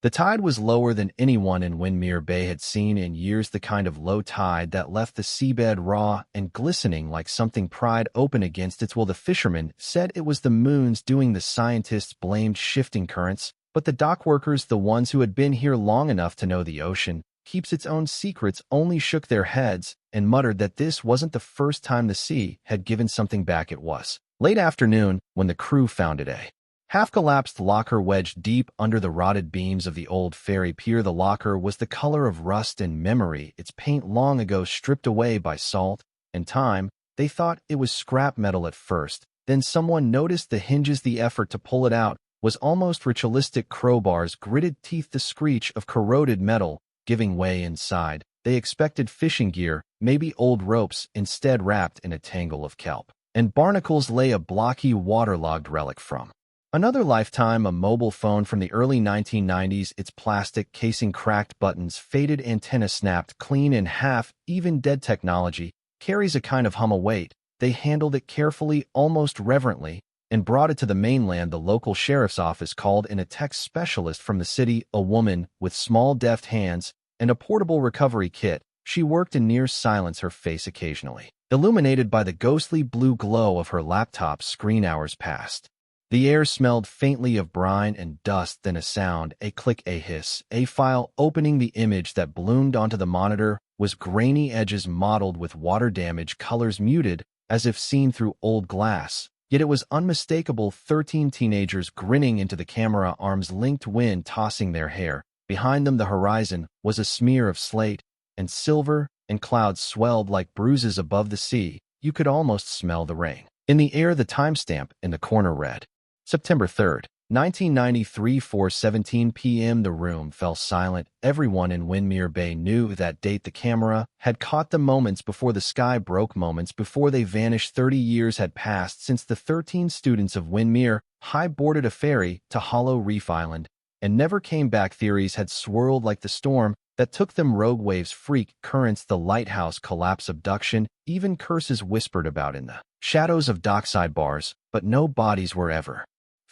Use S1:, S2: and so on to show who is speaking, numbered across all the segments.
S1: The tide was lower than anyone in Windmere Bay had seen in years, the kind of low tide that left the seabed raw and glistening like something pried open against its will. The fishermen said it was the moon's doing. The scientists blamed shifting currents, but the dockworkers, the ones who had been here long enough to know the ocean keeps its own secrets, only shook their heads and muttered that this wasn't the first time the sea had given something back. It was late afternoon when the crew found it, a half-collapsed locker wedged deep under the rotted beams of the old ferry pier. The locker was the color of rust and memory, its paint long ago stripped away by salt and time. They thought it was scrap metal at first, then someone noticed the hinges. The effort to pull it out was almost ritualistic. Crowbars, gritted teeth, the screech of corroded metal giving way inside. They expected fishing gear, maybe old ropes. Instead, wrapped in a tangle of kelp and barnacles lay a blocky, waterlogged relic from another lifetime, a mobile phone from the early 1990s, its plastic casing cracked, buttons faded, antenna snapped clean in half. Even dead technology carries a kind of hum, a weight. They handled it carefully, almost reverently, and brought it to the mainland. The local sheriff's office called in a tech specialist from the city, a woman with small deft hands and a portable recovery kit. She worked in near silence, her face occasionally illuminated by the ghostly blue glow of her laptop screen. Hours passed. The air smelled faintly of brine and dust, then a sound, a click, a hiss. A file opening. The image that bloomed onto the monitor was grainy, edges mottled with water damage, colors muted as if seen through old glass. Yet it was unmistakable. 13 teenagers grinning into the camera, arms linked, wind tossing their hair. Behind them, the horizon was a smear of slate and silver, and clouds swelled like bruises above the sea. You could almost smell the rain in the air. The timestamp in the corner read September 3rd, 1993, 4:17 p.m. The room fell silent. Everyone in Windmere Bay knew that date. The camera had caught the moments before the sky broke, moments before they vanished. 30 years had passed since the 13 students of Windmere High boarded a ferry to Hollow Reef Island and never came back. Theories had swirled like the storm that took them, rogue waves, freak currents, the lighthouse collapse, abduction, even curses whispered about in the shadows of dockside bars, but no bodies were ever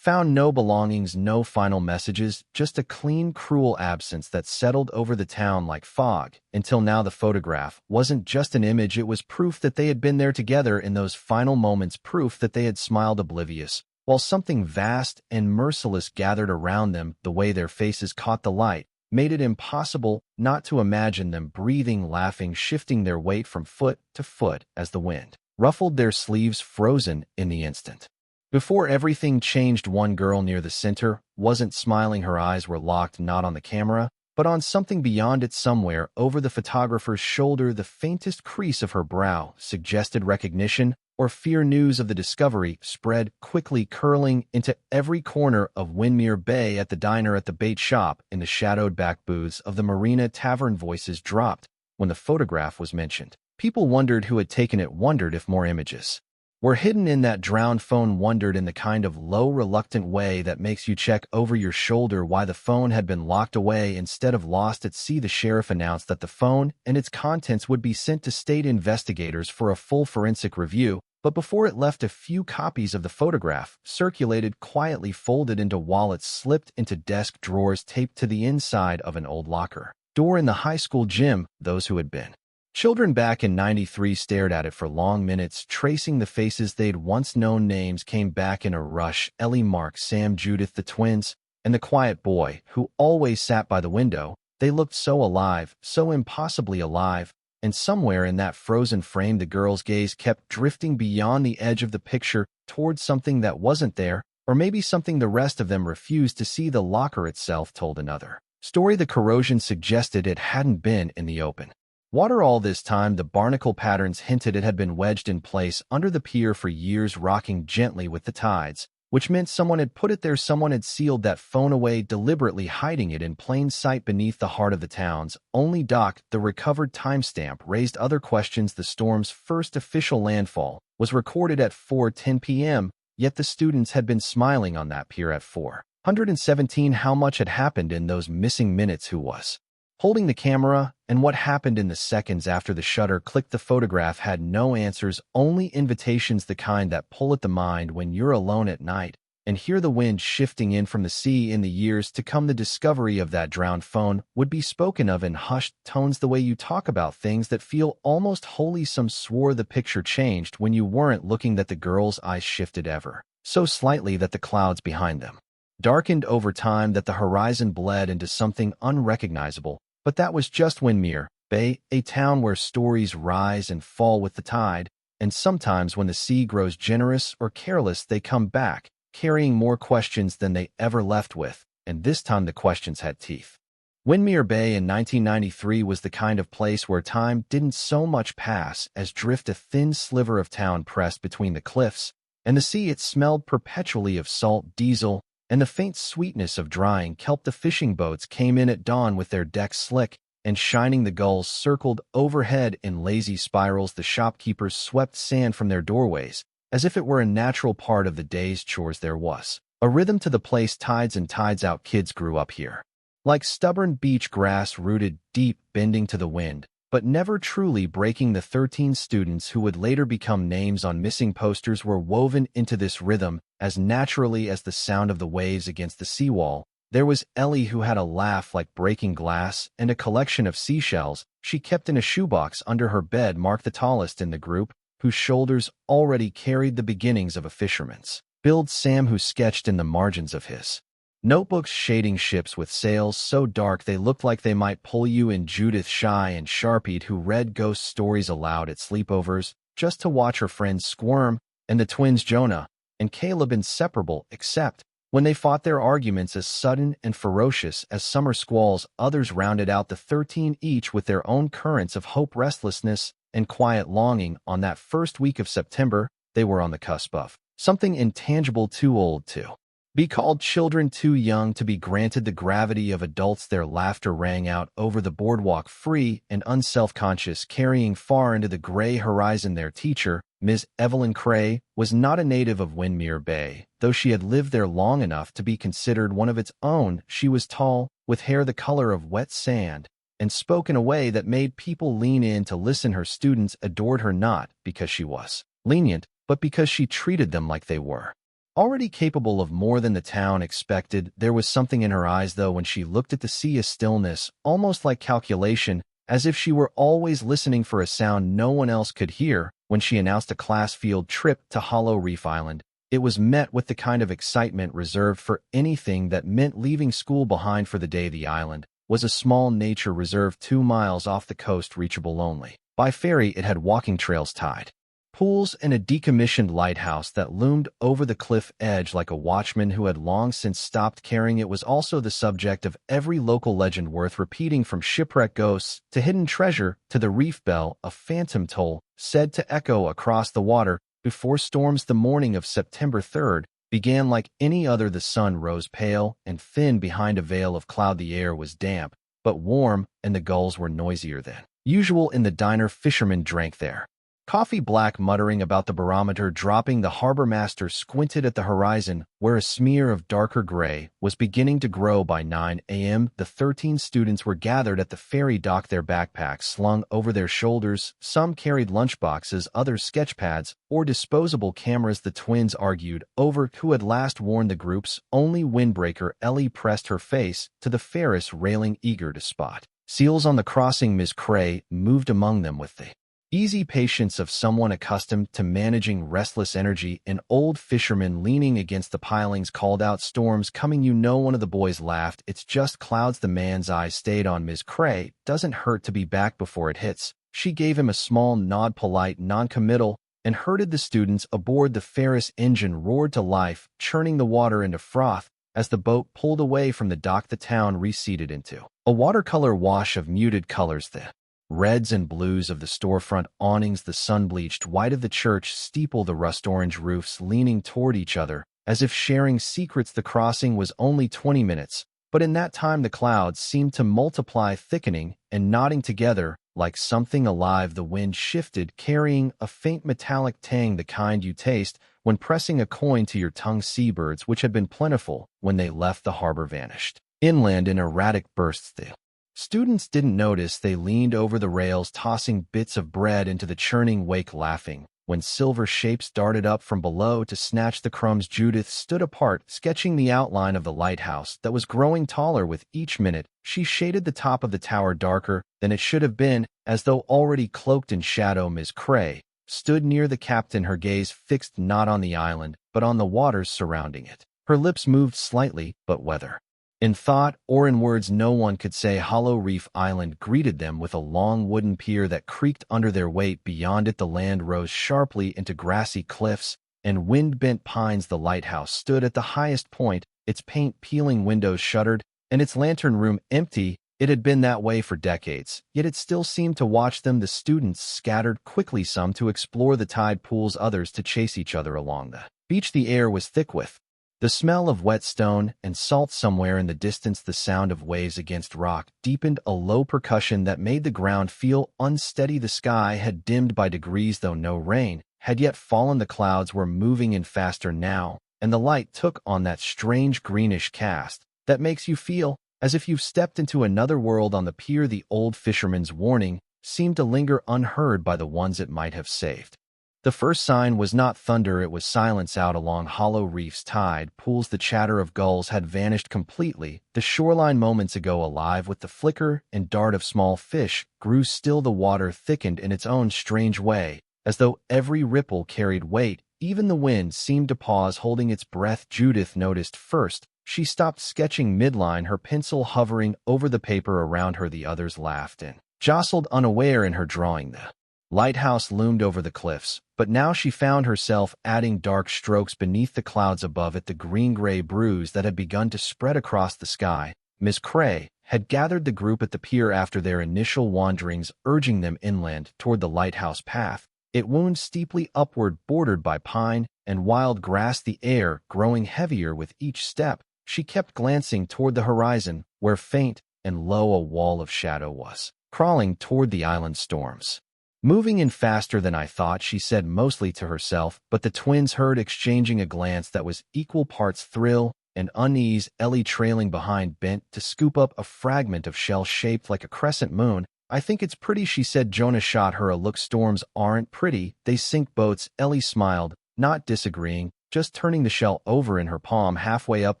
S1: found, no belongings, no final messages, just a clean, cruel absence that settled over the town like fog. Until now, the photograph wasn't just an image, it was proof that they had been there together in those final moments, proof that they had smiled oblivious, while something vast and merciless gathered around them. The way their faces caught the light made it impossible not to imagine them breathing, laughing, shifting their weight from foot to foot as the wind ruffled their sleeves, frozen in the instant before everything changed. One girl near the center wasn't smiling. Her eyes were locked not on the camera, but on something beyond it. Somewhere over the photographer's shoulder, the faintest crease of her brow suggested recognition or fear. News of the discovery spread quickly, curling into every corner of Windmere Bay. At the diner, at the bait shop, in the shadowed back booths of the Marina Tavern, voices dropped when the photograph was mentioned. People wondered who had taken it, wondered if more images were hidden in that drowned phone, wondered in the kind of low, reluctant way that makes you check over your shoulder why the phone had been locked away instead of lost at sea. The sheriff announced that the phone and its contents would be sent to state investigators for a full forensic review, but before it left, a few copies of the photograph circulated quietly, folded into wallets, slipped into desk drawers, taped to the inside of an old locker door in the high school gym. Those who had been children back in '93 stared at it for long minutes, tracing the faces they'd once known. Names came back in a rush: Ellie, Mark, Sam, Judith, the twins, and the quiet boy who always sat by the window. They looked so alive, so impossibly alive, and somewhere in that frozen frame the girl's gaze kept drifting beyond the edge of the picture towards something that wasn't there, or maybe something the rest of them refused to see. The locker itself told another story. The corrosion suggested it hadn't been in the open water all this time. The barnacle patterns hinted it had been wedged in place under the pier for years, rocking gently with the tides, which meant someone had put it there. Someone had sealed that phone away, deliberately hiding it in plain sight beneath the heart of the town's only dock. The recovered timestamp raised other questions. The storm's first official landfall was recorded at 4:10 p.m., yet the students had been smiling on that pier at 4:17. How much had happened in those missing minutes? Who was holding the camera, and what happened in the seconds after the shutter clicked? The photograph had no answers, only invitations, the kind that pull at the mind when you're alone at night and hear the wind shifting in from the sea. In the years to come, the discovery of that drowned phone would be spoken of in hushed tones, the way you talk about things that feel almost holy. Some swore the picture changed when you weren't looking, that the girl's eyes shifted ever so slightly that the clouds behind them darkened over time, that the horizon bled into something unrecognizable. But that was just Windmere Bay, a town where stories rise and fall with the tide, and sometimes when the sea grows generous or careless, they come back, carrying more questions than they ever left with, and this time the questions had teeth. Windmere Bay in 1993 was the kind of place where time didn't so much pass as drift, a thin sliver of town pressed between the cliffs, and the sea. It smelled perpetually of salt, diesel, and the faint sweetness of drying kelp. The fishing boats came in at dawn with their decks slick and shining. The gulls circled overhead in lazy spirals. The shopkeepers swept sand from their doorways, as if it were a natural part of the day's chores. There was a rhythm to the place. Tides in, tides out. Kids grew up here, like stubborn beach grass, rooted deep, bending to the wind, but never truly breaking. The 13 students who would later become names on missing posters were woven into this rhythm as naturally as the sound of the waves against the seawall. There was Ellie, who had a laugh like breaking glass and a collection of seashells she kept in a shoebox under her bed. Mark, the tallest in the group, whose shoulders already carried the beginnings of a fisherman's build. Sam, who sketched in the margins of his notebooks shading ships with sails so dark they looked like they might pull you in. Judith, shy and sharp-eyed, who read ghost stories aloud at sleepovers just to watch her friends squirm, and the twins Jonah and Caleb, inseparable except when they fought, their arguments as sudden and ferocious as summer squalls. Others rounded out the 13, each with their own currents of hope, restlessness, and quiet longing. On that first week of September, they were on the cusp of something intangible, too old to be called children, too young to be granted the gravity of adults. Their laughter rang out over the boardwalk, free and unself-conscious, carrying far into the gray horizon. Their teacher, Ms. Evelyn Cray, was not a native of Windmere Bay, though she had lived there long enough to be considered one of its own. She was tall, with hair the color of wet sand, and spoke in a way that made people lean in to listen. Her students adored her not because she was lenient, but because she treated them like they were already capable of more than the town expected. There was something in her eyes, though, when she looked at the sea, a stillness, almost like calculation, as if she were always listening for a sound no one else could hear. When she announced a class field trip to Hollow Reef Island, it was met with the kind of excitement reserved for anything that meant leaving school behind for the day. The island was a small nature reserve 2 miles off the coast, reachable only by ferry. It had walking trails, tide pools, and a decommissioned lighthouse that loomed over the cliff edge like a watchman who had long since stopped caring. It was also the subject of every local legend worth repeating, from shipwreck ghosts to hidden treasure to the reef bell, a phantom toll said to echo across the water before storms. The morning of September 3rd began like any other. The sun rose pale and thin behind a veil of cloud. The air was damp but warm, and the gulls were noisier than usual in the diner. Fishermen drank their coffee black, muttering about the barometer dropping. The harbor master squinted at the horizon, where a smear of darker gray was beginning to grow. By 9 a.m., the 13 students were gathered at the ferry dock, their backpacks slung over their shoulders. Some carried lunchboxes, others sketchpads or disposable cameras. The twins argued over who had last worn the group's only windbreaker. Ellie pressed her face to the Ferris railing, eager to spot seals on the crossing. Ms. Cray moved among them with the easy patience of someone accustomed to managing restless energy. An old fisherman leaning against the pilings called out, "Storm's coming, you know." One of the boys laughed. "It's just clouds." The man's eyes stayed on Ms. Cray. "Doesn't hurt to be back before it hits." She gave him a small nod, polite, non-committal, and herded the students aboard. The Ferris engine roared to life, churning the water into froth. As the boat pulled away from the dock, the town receded into a watercolor wash of muted colors. The reds and blues of the storefront awnings, the sun-bleached white of the church steeple, the rust-orange roofs leaning toward each other, as if sharing secrets. The crossing was only 20 minutes, but in that time the clouds seemed to multiply, thickening and knotting together like something alive. The wind shifted, carrying a faint metallic tang, the kind you taste when pressing a coin to your tongue. Seabirds, which had been plentiful when they left the harbor, vanished inland in erratic bursts. The students didn't notice. They leaned over the rails, tossing bits of bread into the churning wake, laughing when silver shapes darted up from below to snatch the crumbs. Judith stood apart, sketching the outline of the lighthouse that was growing taller with each minute. She shaded the top of the tower darker than it should have been, as though already cloaked in shadow. Miss Cray stood near the captain, her gaze fixed not on the island, but on the waters surrounding it. Her lips moved slightly, but whether in thought or in words no one could say. Hollow Reef Island greeted them with a long wooden pier that creaked under their weight. Beyond it the land rose sharply into grassy cliffs and wind-bent pines. The lighthouse stood at the highest point, its paint-peeling windows shuttered, and its lantern room empty. It had been that way for decades, yet it still seemed to watch them. The students scattered quickly, some to explore the tide pools, others to chase each other along the beach. The air was thick with the smell of wet stone and salt. Somewhere in the distance the sound of waves against rock deepened, a low percussion that made the ground feel unsteady. The sky had dimmed by degrees, though no rain had yet fallen. The clouds were moving in faster now, and the light took on that strange greenish cast that makes you feel as if you've stepped into another world. On the pier the old fisherman's warning seemed to linger unheard by the ones it might have saved. The first sign was not thunder, it was silence. Out along Hollow Reef's tide pools the chatter of gulls had vanished completely. The shoreline, moments ago alive with the flicker and dart of small fish, grew still. The water thickened in its own strange way, as though every ripple carried weight. Even the wind seemed to pause, holding its breath. Judith noticed first. She stopped sketching midline, her pencil hovering over the paper around her. The others laughed and jostled, unaware in her drawing. The lighthouse loomed over the cliffs, but now she found herself adding dark strokes beneath the clouds above it, the green-gray bruise that had begun to spread across the sky. Miss Cray had gathered the group at the pier after their initial wanderings, urging them inland toward the lighthouse path. It wound steeply upward, bordered by pine and wild grass, the air growing heavier with each step. She kept glancing toward the horizon, where faint and low a wall of shadow was crawling toward the island. Storms moving in faster than I thought, she said, mostly to herself, but the twins heard, exchanging a glance that was equal parts thrill and unease. Ellie, trailing behind, bent to scoop up a fragment of shell shaped like a crescent moon. I think it's pretty, she said. Jonah shot her a look. Storms aren't pretty, they sink boats. Ellie smiled, not disagreeing, just turning the shell over in her palm. Halfway up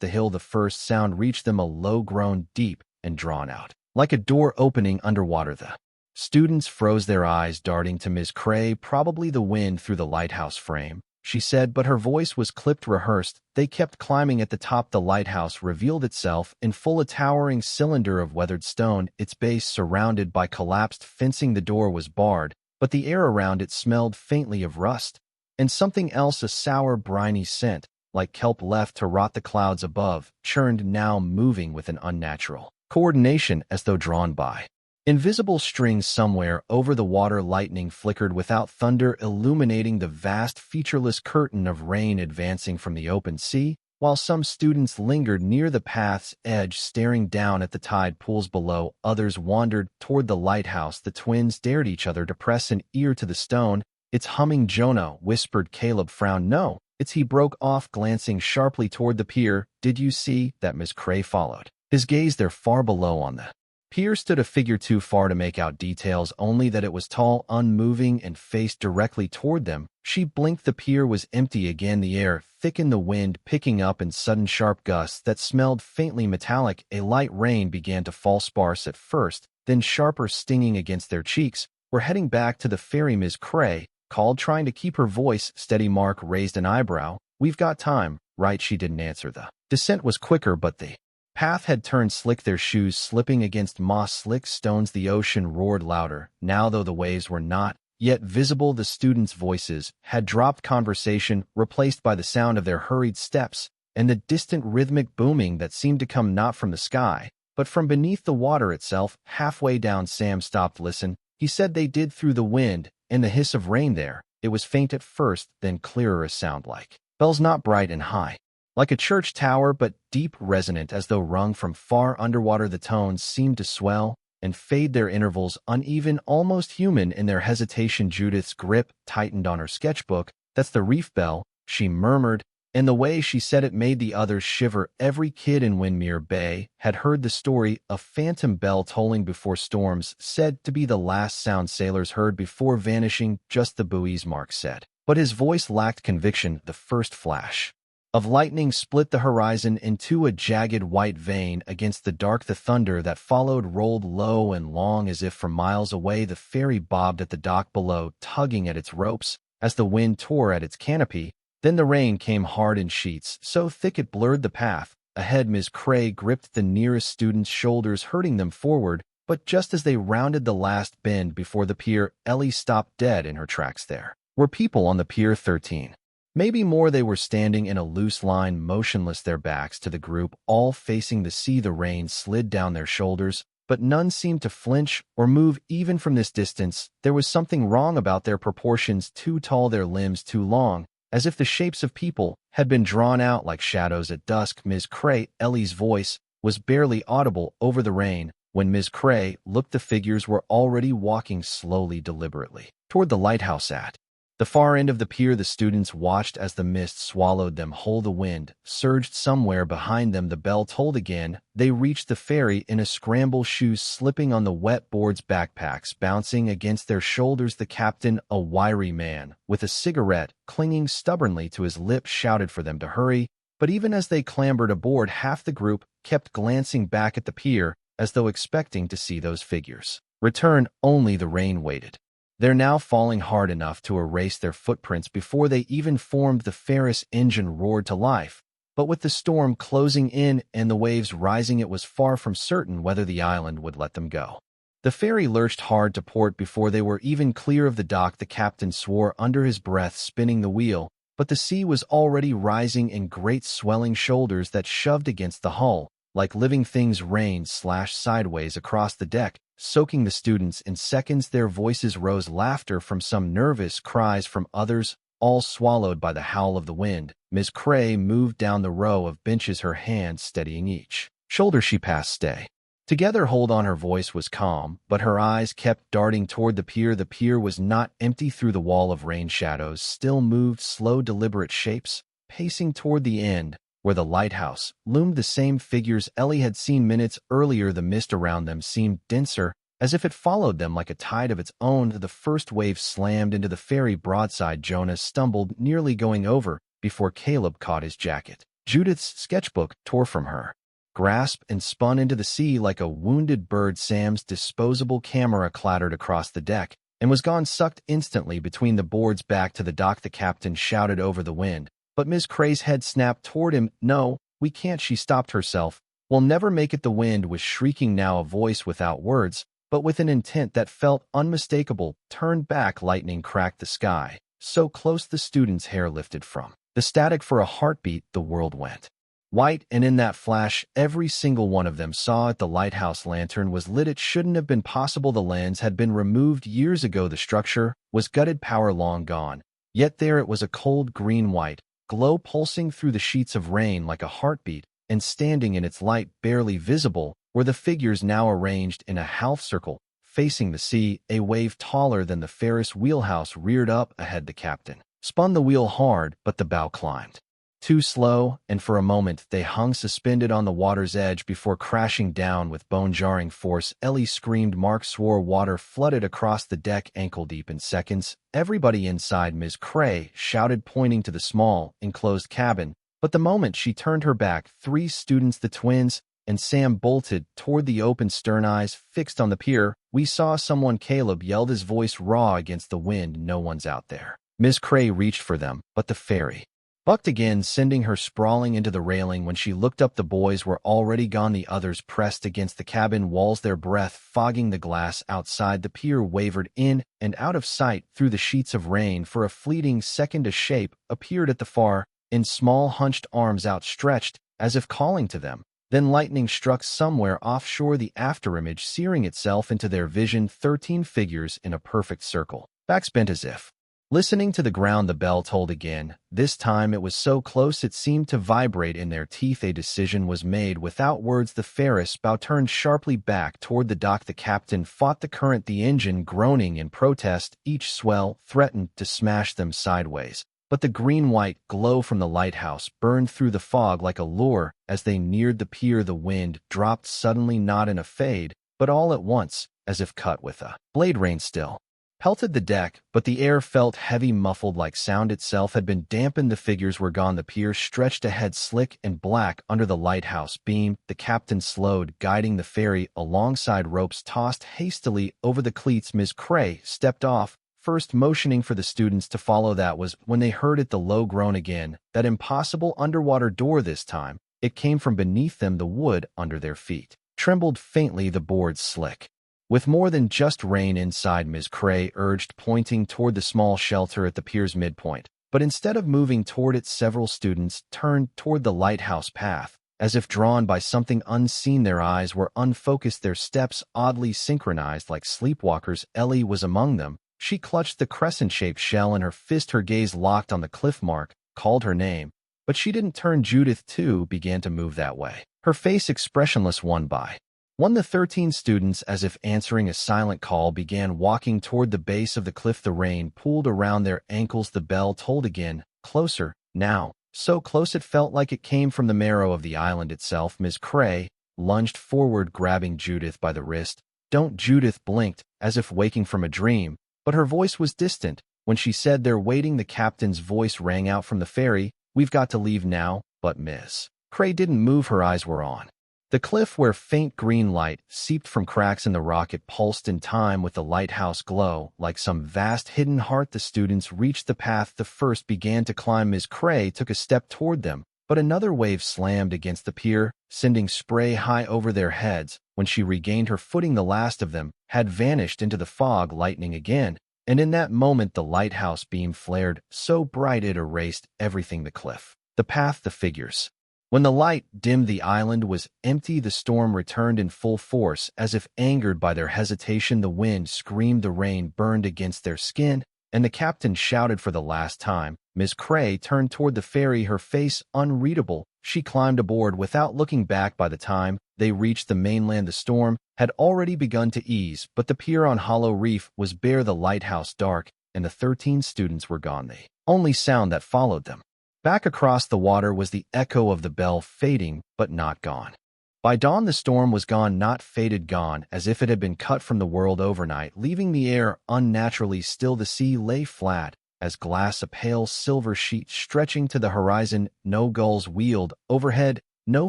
S1: the hill the first sound reached them, a low groan, deep and drawn out, like a door opening underwater. The students froze, their eyes darting to Miss Cray. Probably the wind through the lighthouse frame, she said, but her voice was clipped, rehearsed. They kept climbing. At the top the lighthouse revealed itself in full, a towering cylinder of weathered stone, its base surrounded by collapsed fencing. The door was barred, but the air around it smelled faintly of rust and something else, a sour, briny scent, like kelp left to rot. The clouds above churned, now moving with an unnatural coordination, as though drawn by invisible strings. Somewhere over the water lightning flickered without thunder, illuminating the vast featureless curtain of rain advancing from the open sea. While some students lingered near the path's edge, staring down at the tide pools below, others wandered toward the lighthouse. The twins dared each other to press an ear to the stone. It's humming, Jonah whispered. Caleb frowned. No, it's, he broke off, glancing sharply toward the pier. Did you see that? Miss Cray followed his gaze there. Far below on the pier stood a figure too far to make out details, only that it was tall, unmoving, and faced directly toward them. She blinked. The pier was empty again. The air thickened, the wind picking up in sudden sharp gusts that smelled faintly metallic. A light rain began to fall, sparse at first, then sharper, stinging against their cheeks. We're heading back to the ferry, Miss Cray called, trying to keep her voice steady. Mark raised an eyebrow. We've got time, right? She didn't answer. The descent was quicker, but the path had turned slick, their shoes slipping against moss-slick stones. The ocean roared louder now, though the waves were not yet visible. The students' voices had dropped, conversation replaced by the sound of their hurried steps and the distant rhythmic booming that seemed to come not from the sky, but from beneath the water itself. Halfway down Sam stopped. Listen, he said. They did, through the wind and the hiss of rain there. It was faint at first, then clearer, a sound like bells, not bright and high, like a church tower, but deep, resonant, as though rung from far underwater. The tones seemed to swell and fade, their intervals uneven, almost human in their hesitation. Judith's grip tightened on her sketchbook. That's the reef bell, she murmured, and the way she said it made the others shiver. Every kid in Windmere Bay had heard the story, a phantom bell tolling before storms, said to be the last sound sailors heard before vanishing. Just the buoys, Mark said. But his voice lacked conviction. The first flash of lightning split the horizon into a jagged white vein against the dark. The thunder that followed rolled low and long as if from miles away. The ferry bobbed at the dock below, tugging at its ropes as the wind tore at its canopy. Then the rain came hard in sheets, so thick it blurred the path. Ahead, Ms. Cray gripped the nearest student's shoulders, hurting them forward, but just as they rounded the last bend before the pier, Ellie stopped dead in her tracks. There were people on the pier 13. Maybe more. They were standing in a loose line, motionless, their backs to the group, all facing the sea. The rain slid down their shoulders, but none seemed to flinch or move even from this distance. There was something wrong about their proportions, too tall, their limbs too long, as if the shapes of people had been drawn out like shadows at dusk. Ms. Cray, Ellie's voice was barely audible over the rain. When Ms. Cray looked, the figures were already walking slowly, deliberately, toward the lighthouse at the far end of the pier. The students watched as the mist swallowed them whole. The wind surged somewhere behind them. The bell tolled again. They reached the ferry in a scramble, shoes slipping on the wet boards, backpacks bouncing against their shoulders. The captain, a wiry man with a cigarette clinging stubbornly to his lips, shouted for them to hurry. But even as they clambered aboard, half the group kept glancing back at the pier as though expecting to see those figures return. Only the rain waited. They're now falling hard enough to erase their footprints before they even formed. The Ferris engine roared to life, but with the storm closing in and the waves rising, it was far from certain whether the island would let them go. The ferry lurched hard to port before they were even clear of the dock. The captain swore under his breath, spinning the wheel, but the sea was already rising in great swelling shoulders that shoved against the hull. Like living things, rain slashed sideways across the deck, soaking the students in seconds. Their voices rose, laughter from some, nervous cries from others, all swallowed by the howl of the wind. Ms. Cray moved down the row of benches, her hand steadying each shoulder she passed. Stay together, hold on. Her voice was calm, but her eyes kept darting toward the pier. The pier was not empty. Through the wall of rain, shadows still moved, slow, deliberate shapes, pacing toward the end where the lighthouse loomed. The same figures Ellie had seen minutes earlier. The mist around them seemed denser, as if it followed them like a tide of its own. The first wave slammed into the ferry broadside. Jonah stumbled, nearly going over, before Caleb caught his jacket. Judith's sketchbook tore from her grasp and spun into the sea like a wounded bird. Sam's disposable camera clattered across the deck and was gone, sucked instantly between the boards. Back to the dock, the captain shouted over the wind, but Ms. Cray's head snapped toward him. No, we can't. She stopped herself. We'll never make it. The wind was shrieking now, a voice without words, but with an intent that felt unmistakable. Turned back. Lightning cracked the sky, so close the students' hair lifted from the static. For a heartbeat, the world went white, and in that flash, every single one of them saw it. The lighthouse lantern was lit. It shouldn't have been possible. The lens had been removed years ago. The structure was gutted, power long gone. Yet there it was, a cold green-white glow pulsing through the sheets of rain like a heartbeat, and standing in its light, barely visible, were the figures now arranged in a half circle, facing the sea. A wave taller than the Ferris wheelhouse reared up ahead. The captain spun the wheel hard, but the bow climbed too slow, and for a moment they hung suspended on the water's edge before crashing down with bone-jarring force. Ellie screamed. Mark swore. Water flooded across the deck ankle-deep. In seconds, everybody inside. Ms. Cray shouted, pointing to the small, enclosed cabin, but the moment she turned her back, 3 students, the twins, and Sam bolted toward the open, stern eyes fixed on the pier. We saw someone, Caleb yelled, his voice raw against the wind. No one's out there. Ms. Cray reached for them, but the ferry bucked again, sending her sprawling into the railing. When she looked up, the boys were already gone. The others pressed against the cabin walls, their breath fogging the glass outside. The pier wavered in and out of sight through the sheets of rain. For a fleeting second, a shape appeared at the far end, small, hunched arms outstretched, as if calling to them. Then lightning struck somewhere offshore, the afterimage searing itself into their vision. 13 figures in a perfect circle, backs bent as if listening to the ground. The bell tolled again. This time it was so close it seemed to vibrate in their teeth. A decision was made without words. The Ferris bow turned sharply back toward the dock. The captain fought the current, the engine groaning in protest. Each swell threatened to smash them sideways, but the green-white glow from the lighthouse burned through the fog like a lure. As they neared the pier, the wind dropped suddenly, not in a fade, but all at once, as if cut with a blade. Rain still pelted the deck, but the air felt heavy, muffled like sound itself had been dampened. The figures were gone. The pier stretched ahead, slick and black under the lighthouse beam. The captain slowed, guiding the ferry alongside, ropes tossed hastily over the cleats. Miss Cray stepped off, first motioning for the students to follow. That was when they heard it, the low groan again, that impossible underwater door this time. It came from beneath them. The wood under their feet trembled faintly, the boards slick with more than just rain inside. Ms. Cray urged, pointing toward the small shelter at the pier's midpoint. But instead of moving toward it, several students turned toward the lighthouse path, as if drawn by something unseen. Their eyes were unfocused, their steps oddly synchronized like sleepwalkers. Ellie was among them. She clutched the crescent-shaped shell in her fist, her gaze locked on the cliff mark, called her name. But she didn't turn. Judith, too, began to move that way, her face expressionless. One by one, the 13 students, as if answering a silent call, began walking toward the base of the cliff. The rain pooled around their ankles. The bell tolled again, closer, now, so close it felt like it came from the marrow of the island itself. Ms. Cray lunged forward, grabbing Judith by the wrist. "Don't!" Judith blinked, as if waking from a dream, but her voice was distant. When she said, "They're waiting," the captain's voice rang out from the ferry. "We've got to leave now." But Miss Cray didn't move. Her eyes were on the cliff, where faint green light seeped from cracks in the rock. It pulsed in time with the lighthouse glow, like some vast hidden heart. The students reached the path. The first began to climb. Ms. Cray took a step toward them, but another wave slammed against the pier, sending spray high over their heads. When she regained her footing, the last of them had vanished into the fog. Lightning again, and in that moment the lighthouse beam flared so bright it erased everything: the cliff, the path, the figures. When the light dimmed, the island was empty. The storm returned in full force, as if angered by their hesitation. The wind screamed, the rain burned against their skin, and the captain shouted for the last time. Miss Cray turned toward the ferry, her face unreadable. She climbed aboard without looking back. By the time they reached the mainland, the storm had already begun to ease, but the pier on Hollow Reef was bare, the lighthouse dark, and the 13 students were gone. The only sound that followed them back across the water was the echo of the bell, fading but not gone. By dawn, the storm was gone, not faded, gone, as if it had been cut from the world overnight, leaving the air unnaturally still. The sea lay flat as glass, a pale silver sheet stretching to the horizon. No gulls wheeled overhead, no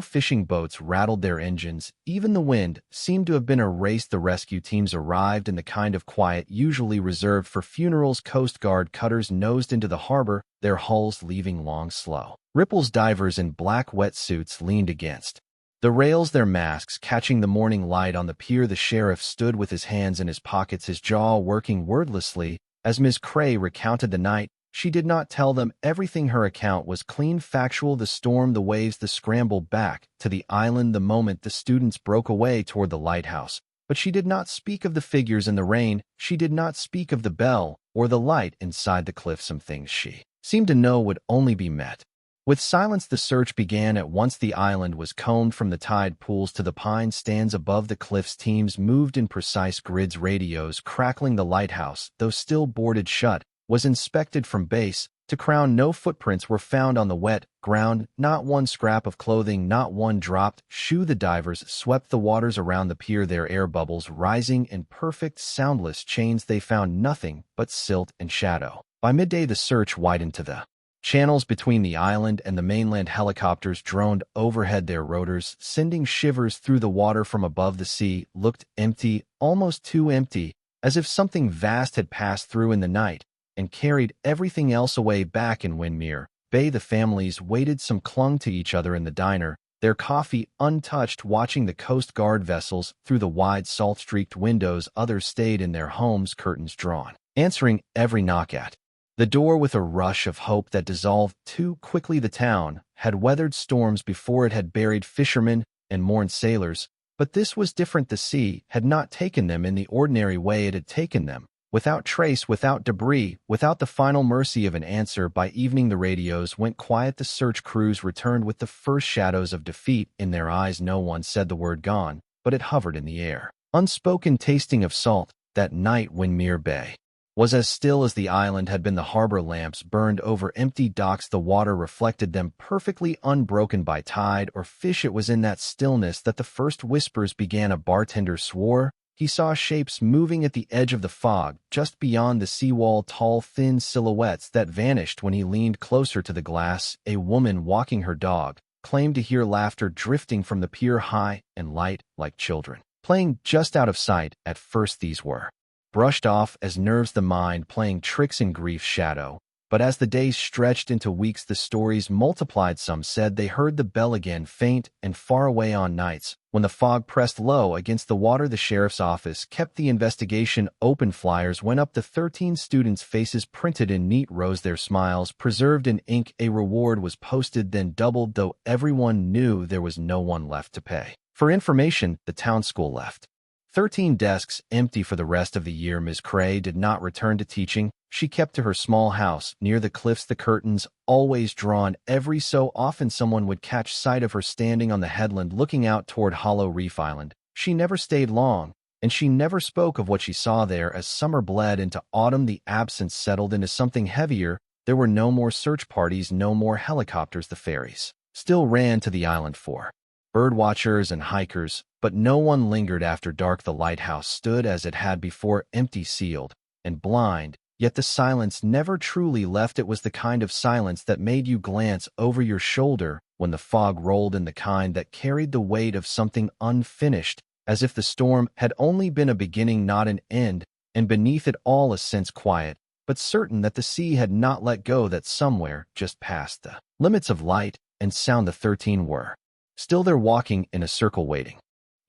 S1: fishing boats rattled their engines. Even the wind seemed to have been erased. The rescue teams arrived in the kind of quiet usually reserved for funerals. Coast Guard cutters nosed into the harbor, their hulls leaving long, slow ripples. Divers in black wetsuits leaned against the rails, their masks catching the morning light. On the pier, the sheriff stood with his hands in his pockets, his jaw working wordlessly. As Ms. Cray recounted the night, she did not tell them everything. Her account was clean, factual: the storm, the waves, the scramble back to the island, the moment the students broke away toward the lighthouse. But she did not speak of the figures in the rain. She did not speak of the bell or the light inside the cliff. Some things she seemed to know would only be met with silence. The search began at once. The island was combed from the tide pools to the pine stands above the cliffs. Teams moved in precise grids, radios crackling. The lighthouse, though still boarded shut, was inspected from base to crown. No footprints were found on the wet ground, not one scrap of clothing, not one dropped shoe. The divers swept the waters around the pier, their air bubbles rising in perfect soundless chains. They found nothing but silt and shadow. By midday, the search widened to the channels between the island and the mainland. Helicopters droned overhead, their rotors sending shivers through the water. From above, the sea looked empty, almost too empty, as if something vast had passed through in the night and carried everything else away. Back in Windmere Bay, the families waited. Some clung to each other in the diner, their coffee untouched, watching the Coast Guard vessels through the wide salt-streaked windows. Others stayed in their homes, curtains drawn, answering every knock at the door with a rush of hope that dissolved too quickly. The town had weathered storms before. It had buried fishermen and mourned sailors, but this was different. The sea had not taken them in the ordinary way. It had taken them without trace, without debris, without the final mercy of an answer. By evening, the radios went quiet. The search crews returned with the first shadows of defeat in their eyes. No one said the word gone, but it hovered in the air, unspoken, tasting of salt. That night, Windmere Bay was as still as the island had been. The harbor lamps burned over empty docks. The water reflected them, perfectly unbroken by tide or fish. It was in that stillness that the first whispers began. A bartender swore He saw shapes moving at the edge of the fog, just beyond the seawall, tall, thin silhouettes that vanished when he leaned closer to the glass. A woman walking her dog claimed to hear laughter drifting from the pier, high and light like children, playing just out of sight. At first these were brushed off as nerves, the mind playing tricks in grief's shadow. But as the days stretched into weeks, the stories multiplied. Some said they heard the bell again, faint and far away, on nights when the fog pressed low against the water. The sheriff's office kept the investigation open. Flyers went up, the 13 students' faces printed in neat rows, their smiles preserved in ink. A reward was posted, then doubled, though everyone knew there was no one left to pay for information. The town school left 13 desks empty for the rest of the year. Ms. Cray did not return to teaching. She kept to her small house near the cliffs, the curtains always drawn. Every so often someone would catch sight of her standing on the headland looking out toward Hollow Reef Island. She never stayed long, and she never spoke of what she saw there. As summer bled into autumn, the absence settled into something heavier. There were no more search parties, no more helicopters. The ferries still ran to the island for birdwatchers and hikers, but no one lingered after dark. The lighthouse stood as it had before, empty, sealed, and blind. Yet the silence never truly left. It was the kind of silence that made you glance over your shoulder when the fog rolled in, the kind that carried the weight of something unfinished, as if the storm had only been a beginning, not an end, and beneath it all a sense quiet, but certain that the sea had not let go, that somewhere, just past the limits of light and sound, the 13 were still there, walking in a circle, waiting.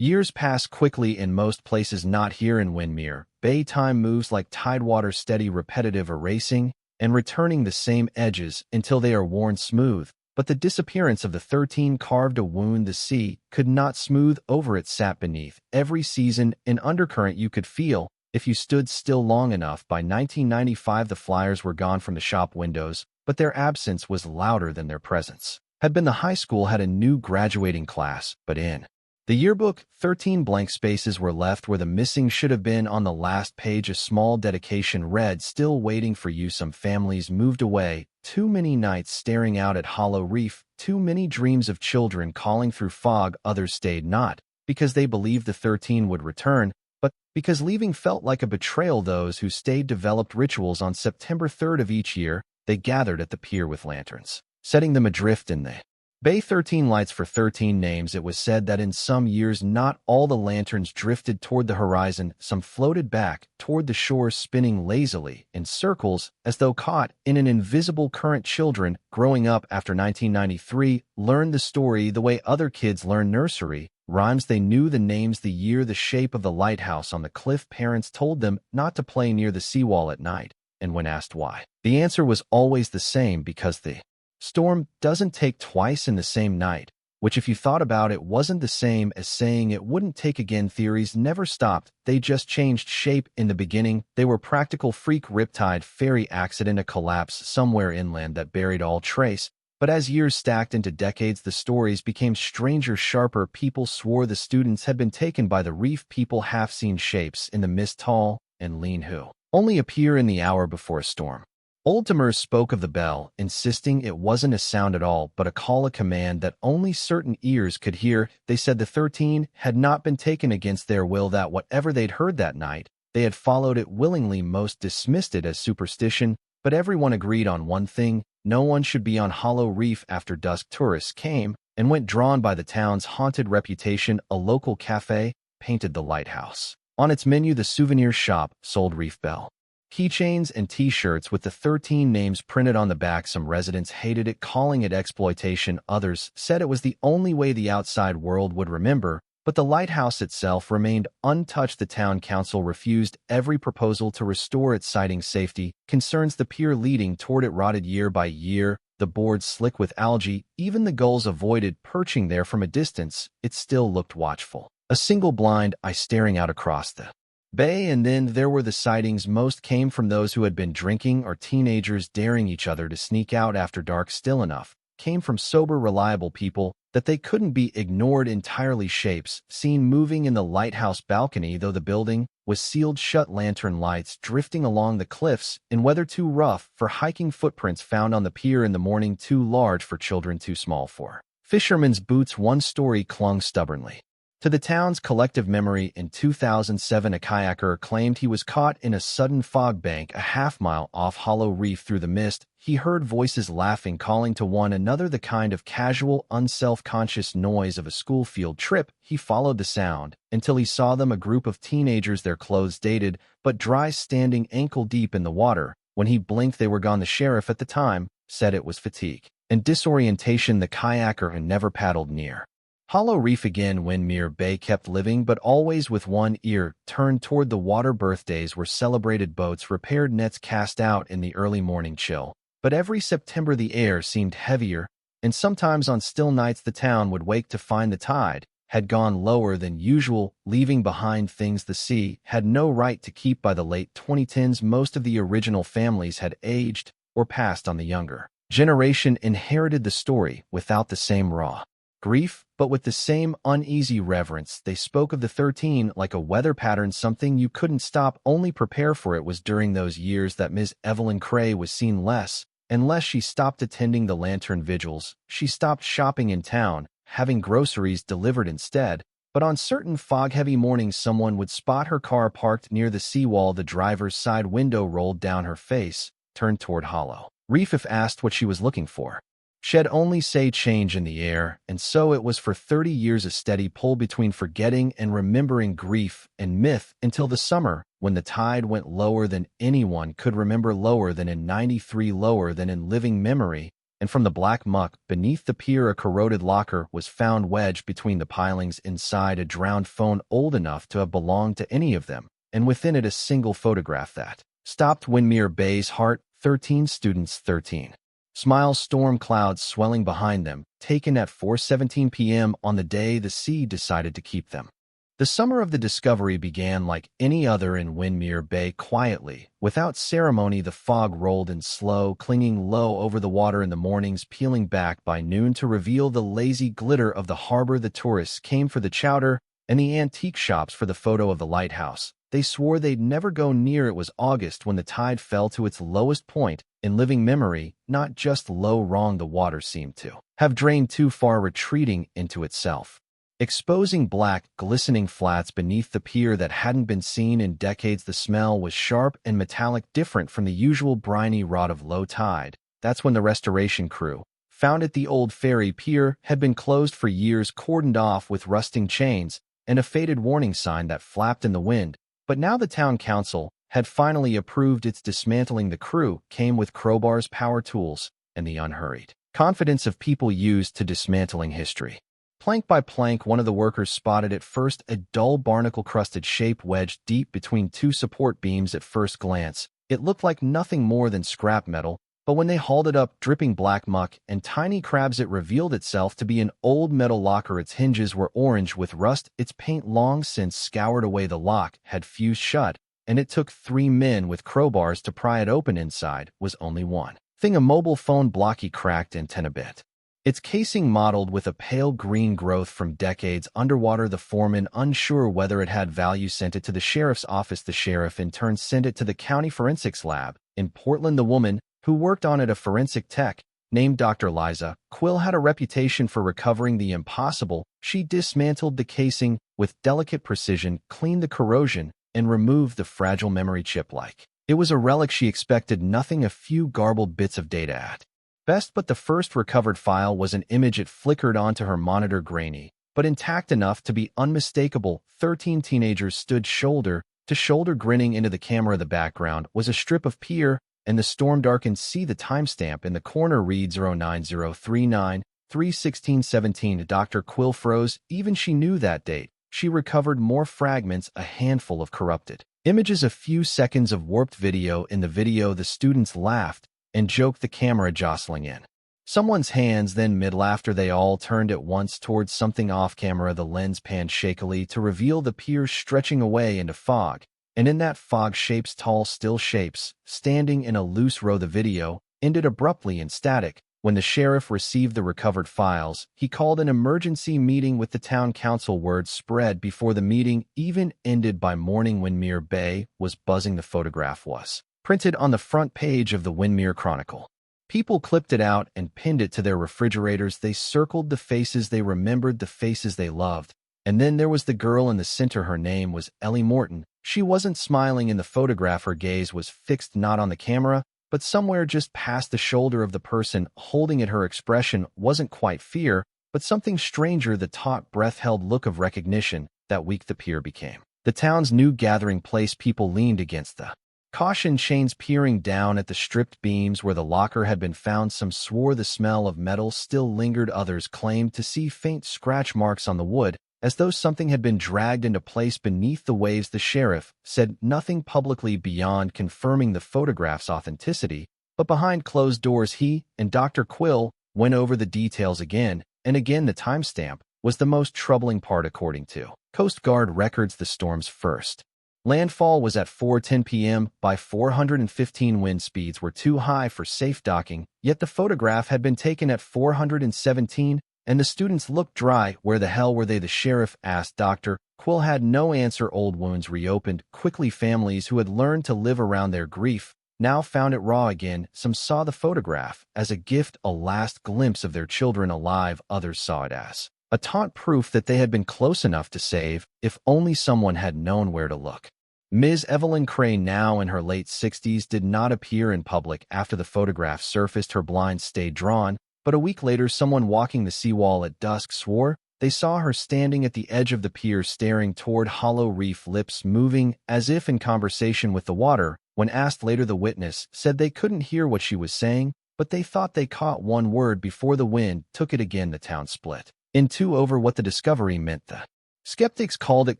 S1: Years pass quickly in most places, not here in Windermere Bay. Time moves like tidewater, steady, repetitive, erasing and returning the same edges until they are worn smooth. But the disappearance of the 13 carved a wound the sea could not smooth over. It sat beneath every season, an undercurrent you could feel if you stood still long enough. By 1995 the flyers were gone from the shop windows, but their absence was louder than their presence had been. The high school had a new graduating class, but in the yearbook, 13 blank spaces were left where the missing should have been. On the last page, a small dedication read, "Still waiting for you." Some families moved away, too many nights staring out at Hollow Reef, too many dreams of children calling through fog. Others stayed, not because they believed the 13 would return, but because leaving felt like a betrayal. Those who stayed developed rituals. On September 3rd of each year, they gathered at the pier with lanterns, setting them adrift in the bay. 13 lights for 13 names. It was said that in some years not all the lanterns drifted toward the horizon. Some floated back toward the shore, spinning lazily in circles as though caught in an invisible current. Children growing up after 1993 learned the story the way other kids learn nursery rhymes. They knew the names, the year, the shape of the lighthouse on the cliff. Parents told them not to play near the seawall at night, and when asked why, the answer was always the same: because the storm doesn't take twice in the same night, which, if you thought about it, wasn't the same as saying it wouldn't take again. Theories never stopped, they just changed shape. In the beginning, they were practical: freak, riptide, ferry accident, a collapse somewhere inland that buried all trace. But as years stacked into decades, the stories became stranger, sharper. People swore the students had been taken by the reef. People half-seen shapes in the mist, tall and lean, who only appear in the hour before a storm. Old timers spoke of the bell, insisting it wasn't a sound at all, but a call, a command that only certain ears could hear. They said the 13 had not been taken against their will, that whatever they'd heard that night, they had followed it willingly. Most dismissed it as superstition, but everyone agreed on one thing: no one should be on Hollow Reef after dusk. Tourists came and went, drawn by the town's haunted reputation. A local cafe painted the lighthouse on its menu. The souvenir shop sold reef bell keychains and t-shirts with the 13 names printed on the back. Some residents hated it, calling it exploitation. Others said it was the only way the outside world would remember. But the lighthouse itself remained untouched. The town council refused every proposal to restore it, citing safety concerns. The pier leading toward it rotted year by year, the boards slick with algae. Even the gulls avoided perching there. From a distance, it still looked watchful, a single blind eye staring out across the bay. And then there were the sightings. Most came from those who had been drinking or teenagers daring each other to sneak out after dark. Still enough came from sober, reliable people that they couldn't be ignored. Entirely shapes seen moving in the lighthouse balcony, though the building was sealed shut. Lantern lights drifting along the cliffs in weather too rough for hiking. Footprints found on the pier in the morning, too large for children, too small for fishermen's boots. One story clung stubbornly To the town's collective memory, in 2007, a kayaker claimed he was caught in a sudden fog bank a half-mile off Hollow Reef. Through the mist, he heard voices laughing, calling to one another, the kind of casual, unself-conscious noise of a school field trip. He followed the sound until he saw them, a group of teenagers, their clothes dated but dry, standing ankle-deep in the water. When he blinked, they were gone. The sheriff at the time said it was fatigue and disorientation. The kayaker had never paddled near Hollow Reef again. Windmere Bay kept living, but always with one ear turned toward the water. Birthdays were celebrated, boats repaired, nets cast out in the early morning chill. But every September the air seemed heavier, and sometimes on still nights the town would wake to find the tide had gone lower than usual, leaving behind things the sea had no right to keep. By the late 2010s, most of the original families had aged or passed on. The younger generation inherited the story without the same raw grief, but with the same uneasy reverence. They spoke of the 13 like a weather pattern, something you couldn't stop, only prepare for. It was during those years that Ms. Evelyn Cray was seen less and less. She stopped attending the lantern vigils. She stopped shopping in town, having groceries delivered instead. But on certain fog-heavy mornings, someone would spot her car parked near the seawall. The driver's side window rolled down, her face turned toward Hollow Reef. If asked what she was looking for, she'd only say change in the air. And so it was for 30 years, a steady pull between forgetting and remembering, grief and myth, until the summer when the tide went lower than anyone could remember, lower than in '93, lower than in living memory. And from the black muck beneath the pier, a corroded locker was found wedged between the pilings. Inside, a drowned phone old enough to have belonged to any of them, and within it a single photograph that stopped Windmere Bay's heart. 13 students, 13 smiles, storm clouds swelling behind them, taken at 4:17 p.m. on the day the sea decided to keep them. The summer of the discovery began like any other in Windmere Bay, quietly, without ceremony. The fog rolled in, slow, clinging low over the water in the mornings, peeling back by noon to reveal the lazy glitter of the harbor. The tourists came for the chowder, and the antique shops for the photo of the lighthouse. They swore they'd never go near. It was August when the tide fell to its lowest point in living memory. Not just low, wrong. The water seemed to have drained too far, retreating into itself, exposing black, glistening flats beneath the pier that hadn't been seen in decades. The smell was sharp and metallic, different from the usual briny rot of low tide. That's when the restoration crew found it. The old ferry pier had been closed for years, cordoned off with rusting chains and a faded warning sign that flapped in the wind. But now the town council had finally approved its dismantling. The crew came with crowbars, power tools, and the unhurried confidence of people used to dismantling history. Plank by plank, one of the workers spotted at first a dull barnacle-crusted shape wedged deep between two support beams. At first glance, it looked like nothing more than scrap metal, but when they hauled it up, dripping black muck and tiny crabs, it revealed itself to be an old metal locker. Its hinges were orange with rust, its paint long since scoured away. The lock had fused shut, and it took 3 men with crowbars to pry it open. Inside was only one thing: a mobile phone, blocky, cracked antenna bit, its casing mottled with a pale green growth from decades underwater. The foreman, unsure whether it had value, sent it to the sheriff's office. The sheriff in turn sent it to the county forensics lab in Portland. The woman who worked on it, a forensic tech named Dr. Liza Quill, had a reputation for recovering the impossible. She dismantled the casing with delicate precision, cleaned the corrosion, and removed the fragile memory chip like it was a relic. She expected nothing, a few garbled bits of data at best, but the first recovered file was an image. It flickered onto her monitor, grainy but intact enough to be unmistakable. 13 teenagers stood shoulder to shoulder, grinning into the camera. The background was a strip of pier and the storm-darkened sea. The timestamp in the corner reads 09039 3/16/17. Dr. Quill froze. Even she knew that date. She recovered more fragments, a handful of corrupted images, a few seconds of warped video. In the video, the students laughed and joked, the camera jostling in someone's hands. Then, mid-laughter, they all turned at once towards something off-camera. The lens panned shakily to reveal the pier stretching away into fog, and in that fog, shapes, tall, still shapes, standing in a loose row. The video ended abruptly and static. When the sheriff received the recovered files, he called an emergency meeting with the town council. Word spread before the meeting even ended. By morning, Windmere Bay was buzzing. The photograph was printed on the front page of the Windmere Chronicle. People clipped it out and pinned it to their refrigerators. They circled the faces they remembered, the faces they loved, And then there was the girl in the center. Her name was Ellie Morton. She wasn't smiling in the photograph. Her gaze was fixed not on the camera, but somewhere just past the shoulder of the person holding it. Her expression wasn't quite fear, but something stranger, the taut, breath-held look of recognition. That week the pier became the town's new gathering place. People leaned against the caution chains, peering down at the stripped beams where the locker had been found. Some swore the smell of metal still lingered. Others claimed to see faint scratch marks on the wood, as though something had been dragged into place beneath the waves. The sheriff said nothing publicly beyond confirming the photograph's authenticity, but behind closed doors he and Dr. Quill went over the details again and again. The timestamp was the most troubling part. According to Coast Guard records, the storm's first landfall was at 4:10 p.m. By 415, wind speeds were too high for safe docking, yet the photograph had been taken at 417, and the students looked dry. Where the hell were they? The sheriff asked. Dr. Quill had no answer. Old wounds reopened quickly. Families who had learned to live around their grief now found it raw again. Some saw the photograph as a gift, a last glimpse of their children alive. Others saw it as a taunt, proof that they had been close enough to save, if only someone had known where to look. Ms. Evelyn Cray, now in her late 60s, did not appear in public after the photograph surfaced. Her blinds stayed drawn, but a week later someone walking the seawall at dusk swore they saw her standing at the edge of the pier, staring toward Hollow Reef, lips moving as if in conversation with the water. When asked later, the witness said they couldn't hear what she was saying, but they thought they caught one word before the wind took it again. The town split in two over what the discovery meant. The skeptics called it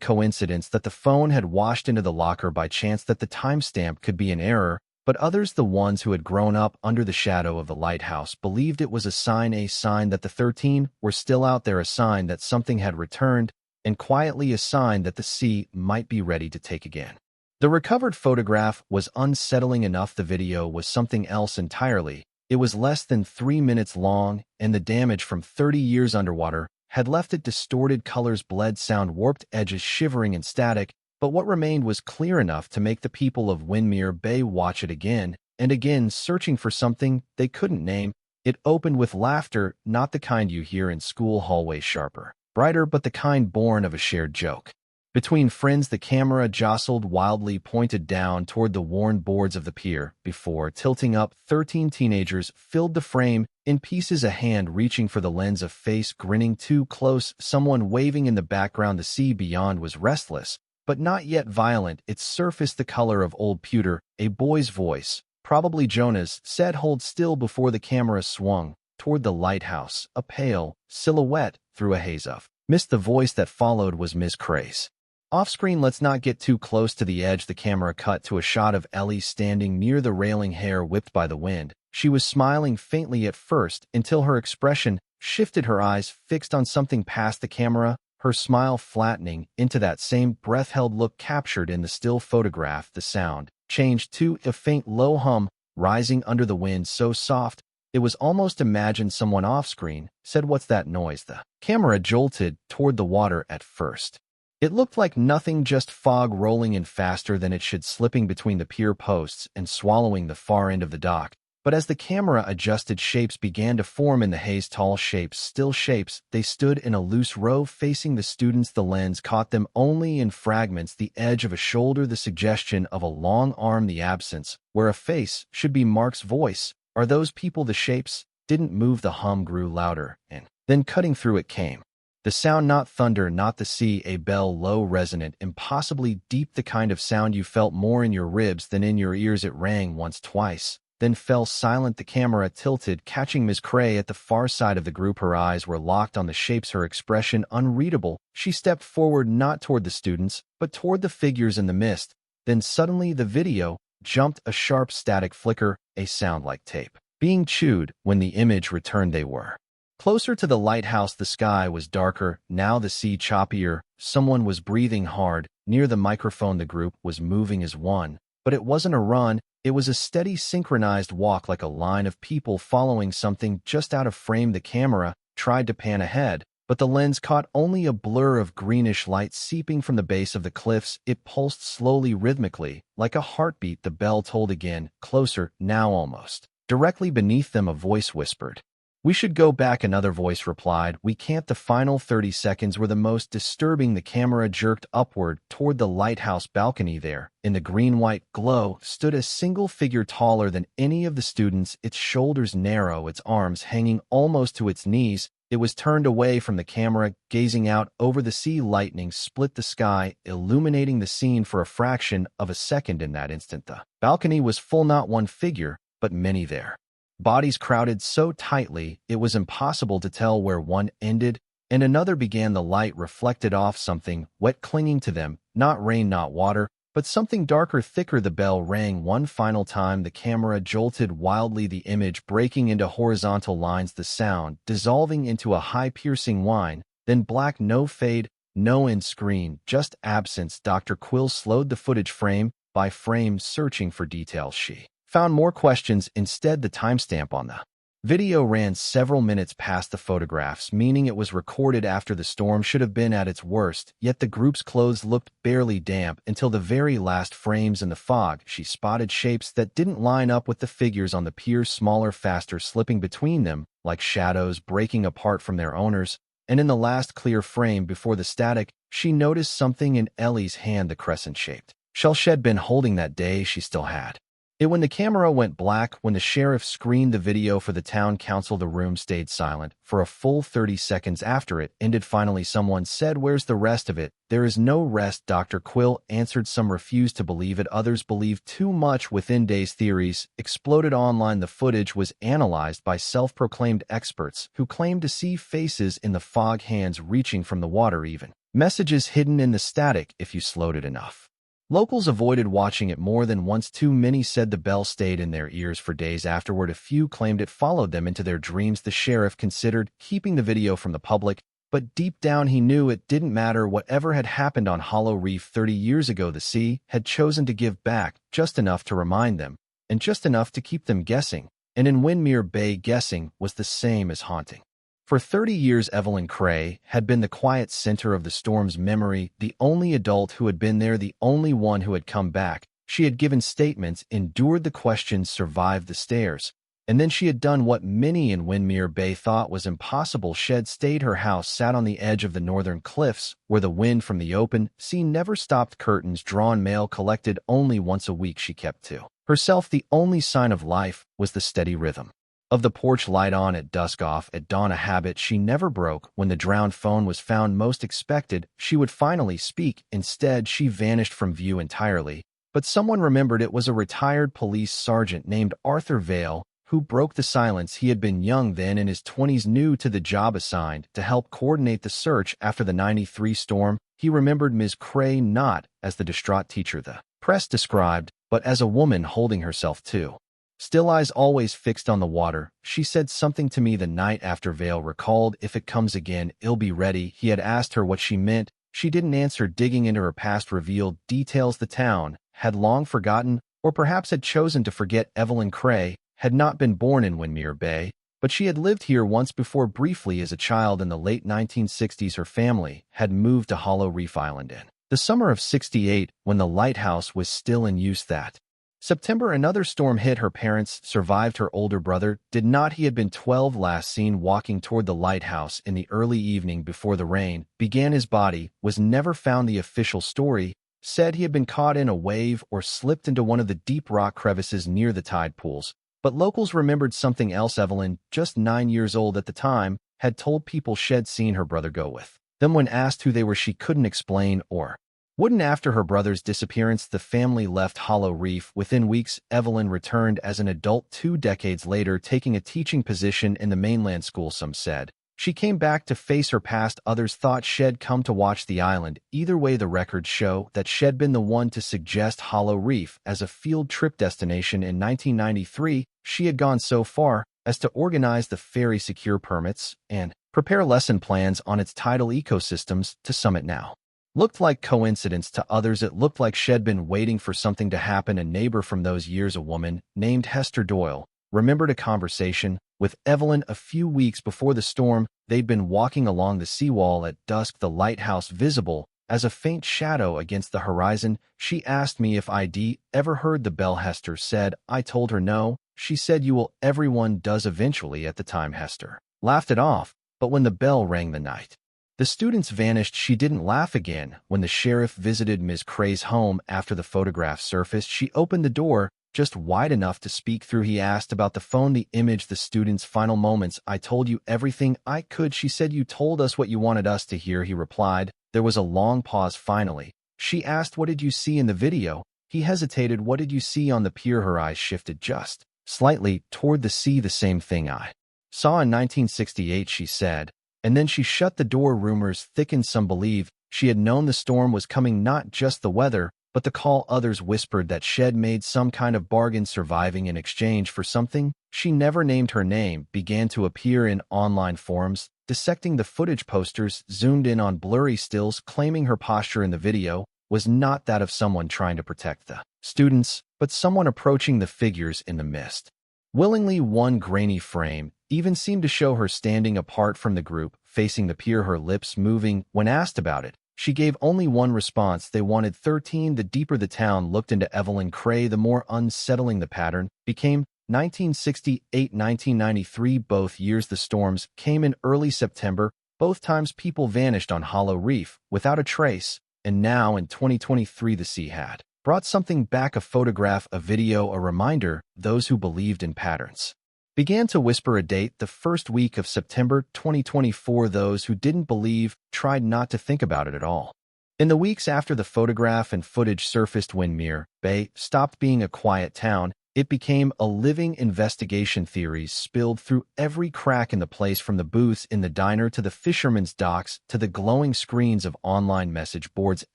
S1: coincidence, that the phone had washed into the locker by chance, that the timestamp could be an error, but others, the ones who had grown up under the shadow of the lighthouse, believed it was a sign that the 13 were still out there, a sign that something had returned, and quietly a sign that the sea might be ready to take again. The recovered photograph was unsettling enough. The video was something else entirely. It was less than 3 minutes long, and the damage from 30 years underwater had left it distorted. Colors bled, sound warped, edges shivering and static, but what remained was clear enough to make the people of Windermere Bay watch it again and again, searching for something they couldn't name. It opened with laughter, not the kind you hear in school hallways, sharper, brighter, but the kind born of a shared joke. Between friends, the camera jostled wildly, pointed down toward the worn boards of the pier. Before tilting up, 13 teenagers filled the frame in pieces, a hand reaching for the lens, a face grinning too close, someone waving in the background. The sea beyond was restless, but not yet violent. Its surface the color of old pewter. A boy's voice, probably Jonah's, said, "Hold still," before the camera swung toward the lighthouse, a pale silhouette through a haze of mist. The voice that followed was Ms. Cray's. Off-screen, let's not get too close to the edge. The camera cut to a shot of Ellie standing near the railing, hair whipped by the wind. She was smiling faintly at first, until her expression shifted, her eyes fixed on something past the camera, her smile flattening into that same breath-held look captured in the still photograph. The sound changed to a faint low hum, rising under the wind, so soft it was almost imagined. Someone off-screen said, "What's that noise?" The camera jolted toward the water. At first it looked like nothing, just fog rolling in faster than it should, slipping between the pier posts and swallowing the far end of the dock. But as the camera adjusted, shapes began to form in the haze, tall shapes, still shapes. They stood in a loose row facing the students. The lens caught them only in fragments, the edge of a shoulder, the suggestion of a long arm, the absence where a face should be. Mark's voice, "Are those people?" The shapes didn't move. The hum grew louder, and then cutting through it came the sound, not thunder, not the sea, a bell, low, resonant, impossibly deep, the kind of sound you felt more in your ribs than in your ears. It rang once, twice, then fell silent. The camera tilted, catching Ms. Cray at the far side of the group. Her eyes were locked on the shapes, her expression unreadable. She stepped forward, not toward the students, but toward the figures in the mist. Then suddenly the video jumped, a sharp static flicker, a sound like tape being chewed. When the image returned, they were closer to the lighthouse. The sky was darker, now the sea choppier. Someone was breathing hard. Near the microphone, the group was moving as one, but it wasn't a run. It was a steady, synchronized walk, like a line of people following something just out of frame. The camera tried to pan ahead, but the lens caught only a blur of greenish light seeping from the base of the cliffs. It pulsed slowly, rhythmically, like a heartbeat. The bell tolled again, closer, now almost directly beneath them. A voice whispered, "We should go back," another voice replied. "We can't." The final 30 seconds were the most disturbing. The camera jerked upward toward the lighthouse balcony. There, in the green-white glow, stood a single figure taller than any of the students, its shoulders narrow, its arms hanging almost to its knees. It was turned away from the camera, gazing out over the sea. Lightning split the sky, illuminating the scene for a fraction of a second. In that instant, the balcony was full, not one figure, but many there. Bodies crowded so tightly it was impossible to tell where one ended and another began. The light reflected off something wet clinging to them, not rain, not water, but something darker, thicker. The bell rang one final time. The camera jolted wildly, the image breaking into horizontal lines, the sound dissolving into a high piercing whine, then black. No fade, no end screen, just absence. Dr. Quill slowed the footage frame by frame, searching for details. She found more questions. Instead, the timestamp on the video ran several minutes past the photographs, meaning it was recorded after the storm should have been at its worst. Yet the group's clothes looked barely damp until the very last frames. In the fog, she spotted shapes that didn't line up with the figures on the pier, smaller, faster, slipping between them, like shadows breaking apart from their owners. And in the last clear frame before the static, she noticed something in Ellie's hand, the crescent-shaped shell she'd been holding that day. She still had it. When the camera went black, when the sheriff screened the video for the town council, the room stayed silent for a full 30 seconds. After it ended, finally someone said, "Where's the rest of it?" "There is no rest," Dr. Quill answered. Some refused to believe it, others believed too much. Within days, theories exploded online. The footage was analyzed by self-proclaimed experts who claimed to see faces in the fog, hands reaching from the water, even messages hidden in the static if you slowed it enough. Locals avoided watching it more than once. Too many said the bell stayed in their ears for days afterward. A few claimed it followed them into their dreams. The sheriff considered keeping the video from the public, but deep down he knew it didn't matter. Whatever had happened on Hollow Reef 30 years ago, the sea had chosen to give back, just enough to remind them, and just enough to keep them guessing. And in Windermere Bay, guessing was the same as haunting. For 30 years, Evelyn Cray had been the quiet center of the storm's memory, the only adult who had been there, the only one who had come back. She had given statements, endured the questions, survived the stares. And then she had done what many in Windermere Bay thought was impossible. She'd stayed. Her house sat on the edge of the northern cliffs, where the wind from the open sea never stopped. Curtains drawn, mail collected only once a week. She kept to herself. The only sign of life was the steady rhythm of the porch light on at dusk, off at dawn, a habit she never broke. When the drowned phone was found most expected, she would finally speak. Instead, she vanished from view entirely. But someone remembered. It was a retired police sergeant named Arthur Vale who broke the silence. He had been young then, in his 20s, new to the job, assigned to help coordinate the search after the '93 storm. He remembered Ms. Cray not as the distraught teacher the press described, but as a woman holding herself too still, eyes always fixed on the water. "She said something to me the night after," Vale recalled. "If it comes again, it'll be ready." He had asked her what she meant. She didn't answer. Digging into her past revealed details the town had long forgotten, or perhaps had chosen to forget. Evelyn Cray had not been born in Windermere Bay, but she had lived here once before, briefly as a child. In the late 1960s, her family had moved to Hollow Reef Island in the summer of '68, when the lighthouse was still in use. That September, another storm hit. Her parents survived. Her older brother did not. He had been 12, last seen walking toward the lighthouse in the early evening before the rain began. His body was never found. The official story said he had been caught in a wave or slipped into one of the deep rock crevices near the tide pools. But locals remembered something else. Evelyn, just 9 years old at the time, had told people she'd seen her brother go with them. When asked who they were, she couldn't explain or wouldn't. After her brother's disappearance, the family left Hollow Reef. Within weeks, Evelyn returned as an adult 2 decades later, taking a teaching position in the mainland school. Some said she came back to face her past. Others thought she'd come to watch the island. Either way, the records show that she'd been the one to suggest Hollow Reef as a field trip destination. In 1993, she had gone so far as to organize the ferry, secure permits, and prepare lesson plans on its tidal ecosystems. To some, it now looked like coincidence. To others, it looked like she'd been waiting for something to happen. A neighbor from those years, a woman named Hester Doyle, remembered a conversation with Evelyn a few weeks before the storm. They'd been walking along the seawall at dusk, the lighthouse visible as a faint shadow against the horizon. "She asked me if I'd ever heard the bell," Hester said. "I told her no." she said you will everyone does eventually at the time Hester laughed it off, but when the bell rang the night the students vanished, she didn't laugh again. When the sheriff visited Ms. Cray's home after the photograph surfaced, she opened the door just wide enough to speak through. He asked about the phone, the image, the student's final moments. I told you everything I could, she said. You told us what you wanted us to hear, he replied. There was a long pause. Finally, she asked, what did you see in the video? He hesitated. What did you see on the pier? Her eyes shifted just slightly toward the sea. The same thing I saw in 1968, she said. And then she shut the door. Rumors thickened. Some believe she had known the storm was coming, not just the weather, but the call. Others whispered that Shed made some kind of bargain, surviving in exchange for something. She never named. Her name began to appear in online forums, dissecting the footage. Posters zoomed in on blurry stills, claiming her posture in the video was not that of someone trying to protect the students, but someone approaching the figures in the mist. Willingly, one grainy frame even seemed to show her standing apart from the group, facing the pier, her lips moving. When asked about it, she gave only one response: they wanted 13. The deeper the town looked into Evelyn Cray, the more unsettling the pattern became. 1968, 1993, both years the storms came in early September. Both times people vanished on Hollow Reef without a trace. And now in 2023, the sea had brought something back: a photograph, a video, a reminder. Those who believed in patterns began to whisper a date: the first week of September 2024. Those who didn't believe tried not to think about it at all. In the weeks after the photograph and footage surfaced, Windermere Bay stopped being a quiet town. It became a living investigation. Theories spilled through every crack in the place, from the booths in the diner to the fisherman's docks to the glowing screens of online message boards.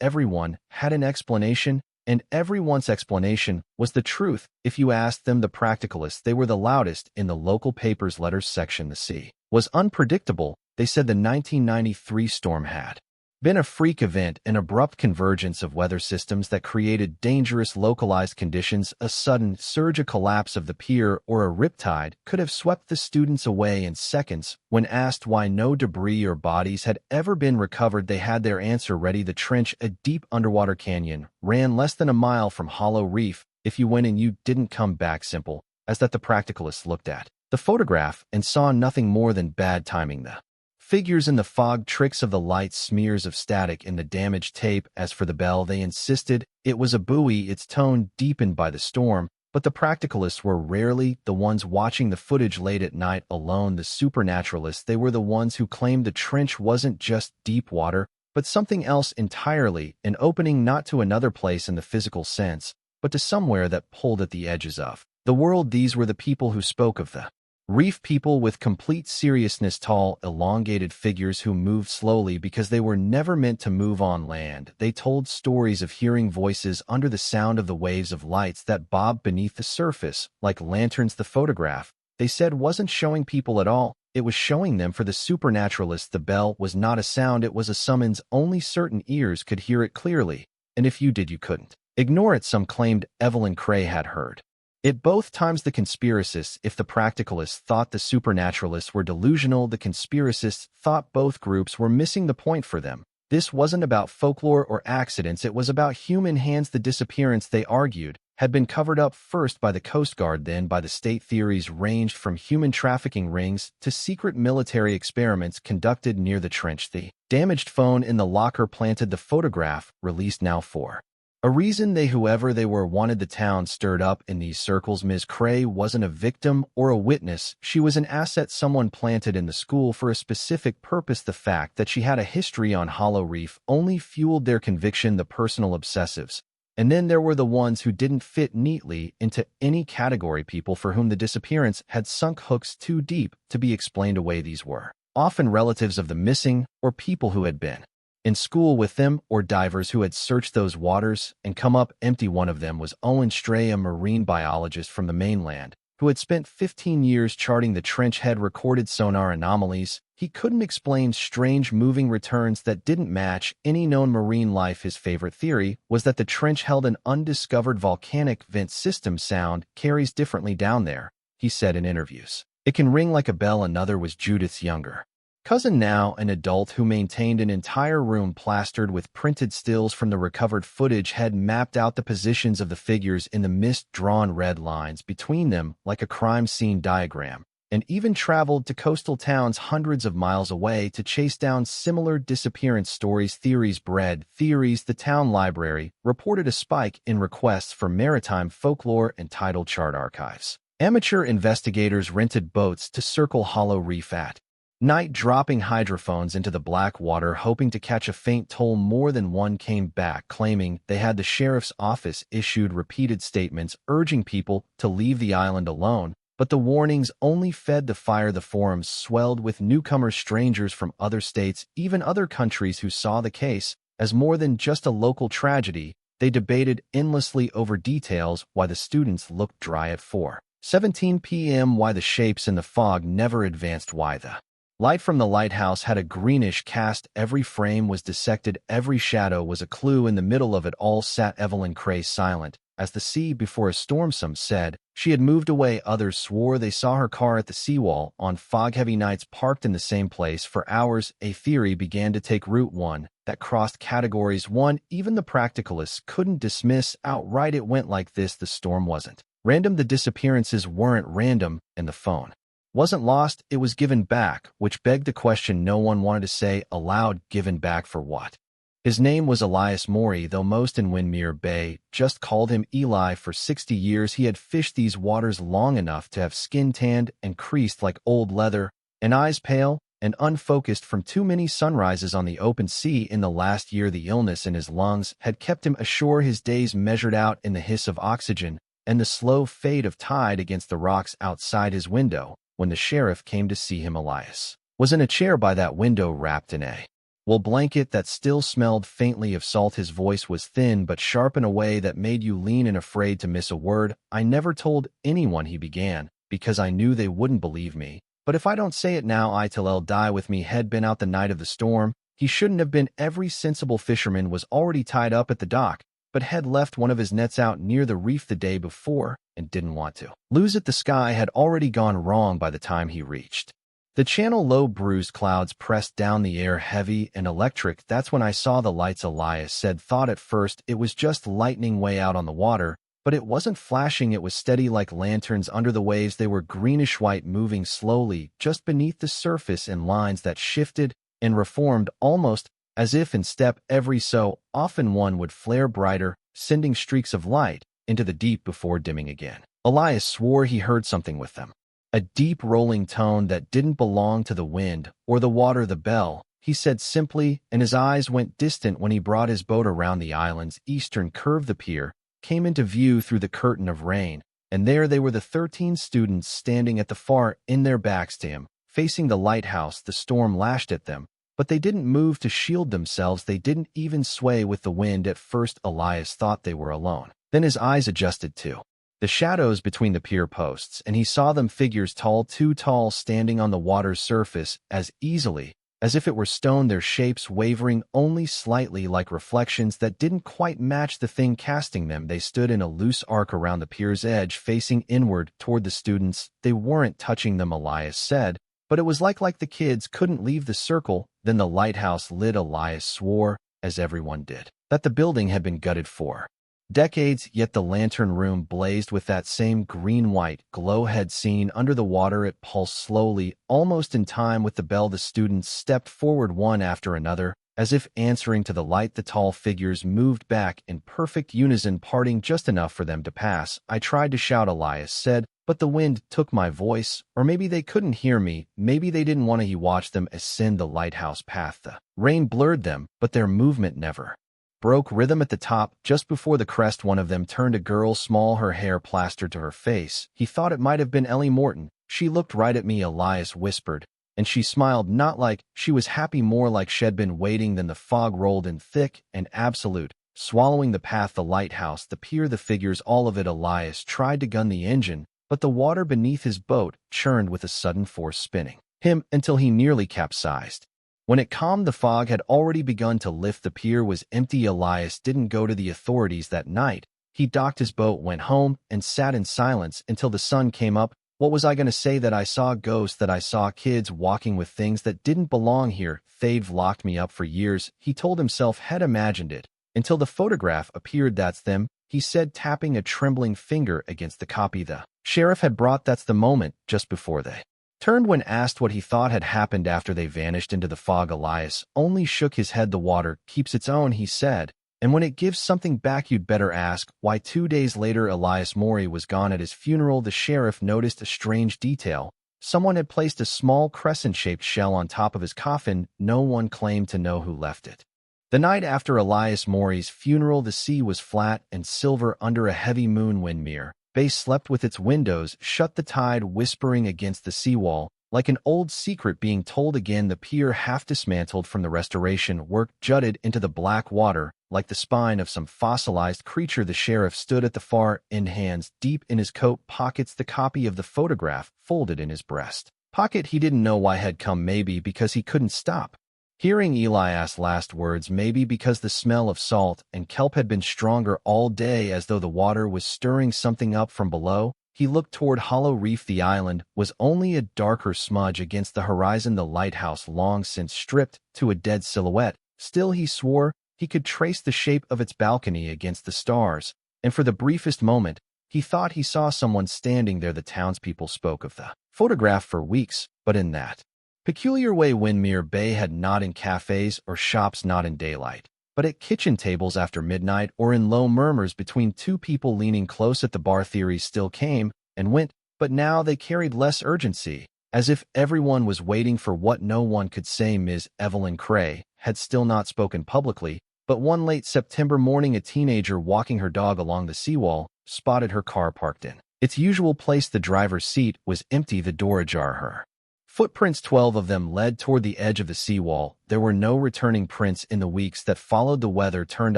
S1: Everyone had an explanation, and everyone's explanation was the truth. If you asked them, the practicalists, they were the loudest in the local paper's letters section. The sea was unpredictable. They said the 1993 storm had been a freak event, an abrupt convergence of weather systems that created dangerous localized conditions. A sudden surge, a collapse of the pier, or a riptide could have swept the students away in seconds. When asked why no debris or bodies had ever been recovered, they had their answer ready. The trench, a deep underwater canyon, ran less than a mile from Hollow Reef. If you went in, you didn't come back. Simple as that. The practicalists looked at the photograph and saw nothing more than bad timing. The figures in the fog, tricks of the light, smears of static in the damaged tape. As for the bell, they insisted it was a buoy, its tone deepened by the storm. But the practicalists were rarely the ones watching the footage late at night alone. The supernaturalists, they were the ones who claimed the trench wasn't just deep water, but something else entirely, an opening not to another place in the physical sense, but to somewhere that pulled at the edges of the world. These were the people who spoke of the reef, people with complete seriousness, tall, elongated figures who moved slowly because they were never meant to move on land. They told stories of hearing voices under the sound of the waves, of lights that bobbed beneath the surface, like lanterns. The photograph, they said, wasn't showing people at all. It was showing them. For the supernaturalists, the bell was not a sound, it was a summons. Only certain ears could hear it clearly, and if you did, you couldn't ignore it. Some claimed Evelyn Cray had heard it both times. The conspiracists, if the practicalists thought the supernaturalists were delusional, the conspiracists thought both groups were missing the point. For them, this wasn't about folklore or accidents, it was about human hands. The disappearance, they argued, had been covered up first by the Coast Guard, then by the state. Theories ranged from human trafficking rings to secret military experiments conducted near the trench. The damaged phone in the locker planted the photograph, released now for a reason. They, whoever they were, wanted the town stirred up in these circles. Ms. Cray wasn't a victim or a witness. She was an asset, someone planted in the school for a specific purpose. The fact that she had a history on Hollow Reef only fueled their conviction. The personal obsessives. And then there were the ones who didn't fit neatly into any category, people for whom the disappearance had sunk hooks too deep to be explained away. These were often relatives of the missing, or people who had been in school with them, or divers who had searched those waters and come up empty. One of them was Owen Stray, a marine biologist from the mainland, who had spent 15 years charting the trench, had recorded sonar anomalies. He couldn't explain strange moving returns that didn't match any known marine life. His favorite theory was that the trench held an undiscovered volcanic vent system. Sound carries differently down there, he said in interviews. It can ring like a bell. Another was Judith's younger cousin, now an adult who maintained an entire room plastered with printed stills from the recovered footage, had mapped out the positions of the figures in the mist, drawn red lines between them like a crime scene diagram, and even traveled to coastal towns hundreds of miles away to chase down similar disappearance stories. Theories bred theories. The town library reported a spike in requests for maritime folklore and tidal chart archives. Amateur investigators rented boats to circle Hollow Reef at night, dropping hydrophones into the black water, hoping to catch a faint toll. More than one came back claiming they had the sheriff's office issued repeated statements urging people to leave the island alone, but the warnings only fed the fire. The forums swelled with newcomers, strangers from other states, even other countries, who saw the case as more than just a local tragedy. They debated endlessly over details: why the students looked dry at 4:17 p.m., why the shapes in the fog never advanced, why the light from the lighthouse had a greenish cast. Every frame was dissected, every shadow was a clue. In the middle of it all sat Evelyn Cray, silent as the sea before a storm. Some said she had moved away, others swore they saw her car at the seawall on fog-heavy nights, parked in the same place for hours. A theory began to take root, one that crossed categories, one even the practicalists couldn't dismiss outright. It went like this: the storm wasn't random, the disappearances weren't random, and the phone wasn't lost, it was given back, which begged the question no one wanted to say aloud: given back for what? His name was Elias Morey, though most in Windmere Bay just called him Eli. For 60 years he had fished these waters long enough to have skin tanned and creased like old leather, and eyes pale and unfocused from too many sunrises on the open sea. In the last year the illness in his lungs had kept him ashore, his days measured out in the hiss of oxygen and the slow fade of tide against the rocks outside his window. When the sheriff came to see him, Elias was in a chair by that window, wrapped in a wool blanket that still smelled faintly of salt. His voice was thin but sharp in a way that made you lean in, afraid to miss a word. "I never told anyone," he began, "because I knew they wouldn't believe me. But if I don't say it now, I'll die with me. Had been out the night of the storm. He shouldn't have been. Every sensible fisherman was already tied up at the dock, but had left one of his nets out near the reef the day before and didn't want to lose it. The sky had already gone wrong by the time he reached the channel. Low bruised clouds pressed down the air, heavy and electric. That's when I saw the lights," Elias said. "Thought at first it was just lightning way out on the water, but it wasn't flashing, it was steady like lanterns under the waves. They were greenish-white, moving slowly just beneath the surface in lines that shifted and reformed almost as if in step. Every so often one would flare brighter, sending streaks of light into the deep before dimming again." Elias swore he heard something with them, a deep rolling tone that didn't belong to the wind or the water. "The bell," he said simply, and his eyes went distant when he brought his boat around the island's eastern curve. The pier came into view through the curtain of rain, and there they were, the 13 students standing at the far end, their backs to him, facing the lighthouse. The storm lashed at them, but they didn't move to shield themselves. They didn't even sway with the wind. At first Elias thought they were alone. Then his eyes adjusted to the shadows between the pier posts, and he saw them, figures tall, too tall, standing on the water's surface as easily as if it were stone, their shapes wavering only slightly like reflections that didn't quite match the thing casting them. They stood in a loose arc around the pier's edge, facing inward toward the students. They weren't touching them, Elias said, but it was like the kids couldn't leave the circle. Then the lighthouse lit. Elias swore, as everyone did, that the building had been gutted for decades, yet the lantern room blazed with that same green-white glow had seen under the water. It pulsed slowly, almost in time with the bell. The students stepped forward one after another, as if answering to the light. The tall figures moved back in perfect unison, parting just enough for them to pass. "I tried to shout," Elias said, "but the wind took my voice. Or maybe they couldn't hear me. Maybe they didn't want to." He watched them ascend the lighthouse path. The rain blurred them, but their movement never broke rhythm. At the top, just before the crest, one of them turned, a girl, small, her hair plastered to her face. He thought it might have been Ellie Morton. "She looked right at me," Elias whispered, and she smiled, not like she was happy, more like she'd been waiting. Then the fog rolled in thick and absolute, swallowing the path, the lighthouse, the pier, the figures, all of it. Elias tried to gun the engine, but the water beneath his boat churned with a sudden force, spinning him until he nearly capsized. When it calmed, the fog had already begun to lift. The pier was empty. Elias didn't go to the authorities that night. He docked his boat, went home, and sat in silence until the sun came up. What was I going to say? That I saw ghosts, that I saw kids walking with things that didn't belong here. They've locked me up for years, he told himself, had imagined it. Until the photograph appeared. That's them, he said, tapping a trembling finger against the copy the sheriff had brought. That's the moment, just before they turned. When asked what he thought had happened after they vanished into the fog, Elias only shook his head. The water keeps its own, he said. And when it gives something back, you'd better ask why. 2 days later, Elias Morey was gone. At his funeral, the sheriff noticed a strange detail. Someone had placed a small crescent-shaped shell on top of his coffin. No one claimed to know who left it. The night after Elias Morey's funeral, the sea was flat and silver under a heavy moon. Windmere Bay slept with its windows shut, the tide whispering against the seawall, like an old secret being told again. The pier, half dismantled from the restoration work, jutted into the black water like the spine of some fossilized creature. The sheriff stood at the far end, hands deep in his coat pockets, the copy of the photograph folded in his breast pocket. He didn't know why had come, maybe because he couldn't stop hearing Elias' last words, maybe because the smell of salt and kelp had been stronger all day, as though the water was stirring something up from below. He looked toward Hollow Reef. The island was only a darker smudge against the horizon, the lighthouse long since stripped to a dead silhouette. Still, he swore he could trace the shape of its balcony against the stars, and for the briefest moment, he thought he saw someone standing there. The townspeople spoke of the photograph for weeks, but in that peculiar way. Windmere Bay had not in cafes or shops, not in daylight, but at kitchen tables after midnight, or in low murmurs between two people leaning close at the bar. Theories still came and went, but now they carried less urgency, as if everyone was waiting for what no one could say. Ms. Evelyn Cray had still not spoken publicly, but one late September morning, a teenager walking her dog along the seawall spotted her car parked in its usual place. The driver's seat was empty, the door ajar. Her footprints, 12 of them, led toward the edge of the seawall. There were no returning prints in the weeks that followed. The weather turned.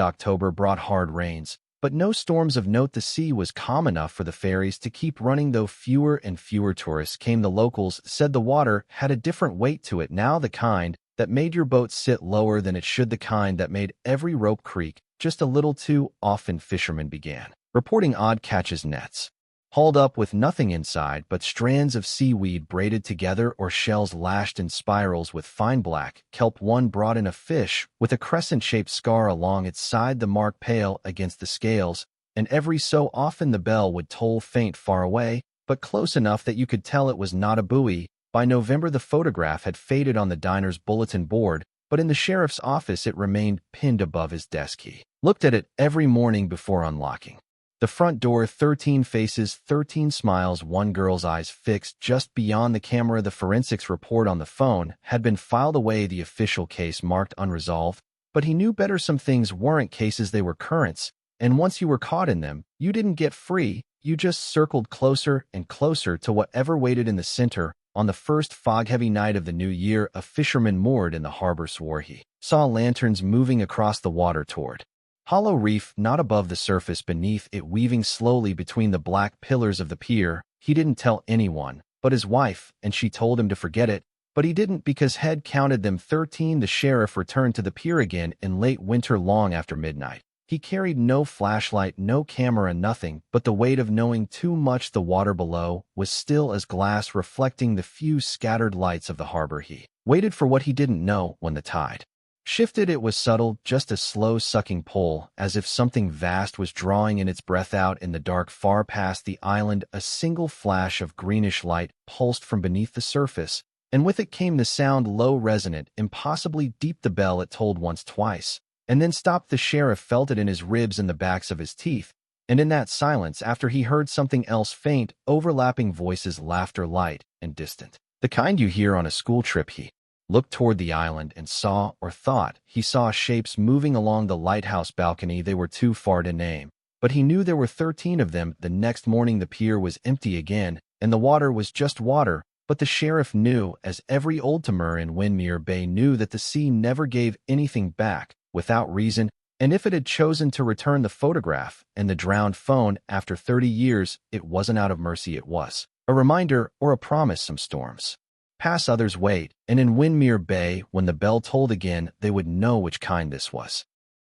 S1: October brought hard rains, but no storms of note. The sea was calm enough for the ferries to keep running, though fewer and fewer tourists came. The locals said the water had a different weight to it now, the kind that made your boat sit lower than it should, the kind that made every rope creak just a little. Too often fishermen began reporting odd catches, nets hauled up with nothing inside but strands of seaweed braided together, or shells lashed in spirals with fine black kelp. One brought in a fish with a crescent-shaped scar along its side, the mark pale against the scales, and every so often the bell would toll, faint, far away, but close enough that you could tell it was not a buoy. By November, the photograph had faded on the diner's bulletin board, but in the sheriff's office it remained pinned above his desk. He looked at it every morning before unlocking the front door. 13 faces, 13 smiles, one girl's eyes fixed just beyond the camera. The forensics report on the phone had been filed away, the official case marked unresolved, but he knew better. Some things weren't cases, they were currents, and once you were caught in them, you didn't get free. You just circled closer and closer to whatever waited in the center. On the first fog-heavy night of the new year, a fisherman moored in the harbor swore he saw lanterns moving across the water toward Hollow Reef, not above the surface, beneath it, weaving slowly between the black pillars of the pier. He didn't tell anyone but his wife, and she told him to forget it, but he didn't, because Head counted them 13. The sheriff returned to the pier again in late winter, long after midnight. He carried no flashlight, no camera, nothing but the weight of knowing too much. The water below was still as glass, reflecting the few scattered lights of the harbor. He waited for what he didn't know. When the tide shifted, it was subtle, just a slow sucking pull, as if something vast was drawing in its breath. Out in the dark far past the island, a single flash of greenish light pulsed from beneath the surface, and with it came the sound, low, resonant, impossibly deep. The bell, it tolled once, twice, and then stopped. The sheriff felt it in his ribs and the backs of his teeth, and in that silence, after he heard something else, faint, overlapping voices, laughter, light and distant, the kind you hear on a school trip. He looked toward the island and saw, or thought he saw, shapes moving along the lighthouse balcony. They were too far to name, but he knew there were 13 of them. The next morning the pier was empty again, and the water was just water, but the sheriff knew, as every old-timer in Windmere Bay knew, that the sea never gave anything back without reason, and if it had chosen to return the photograph and the drowned phone after 30 years, it wasn't out of mercy, it was a reminder or a promise. Some storms pass, others wait, and in Windmere Bay, when the bell tolled again, they would know which kind this was.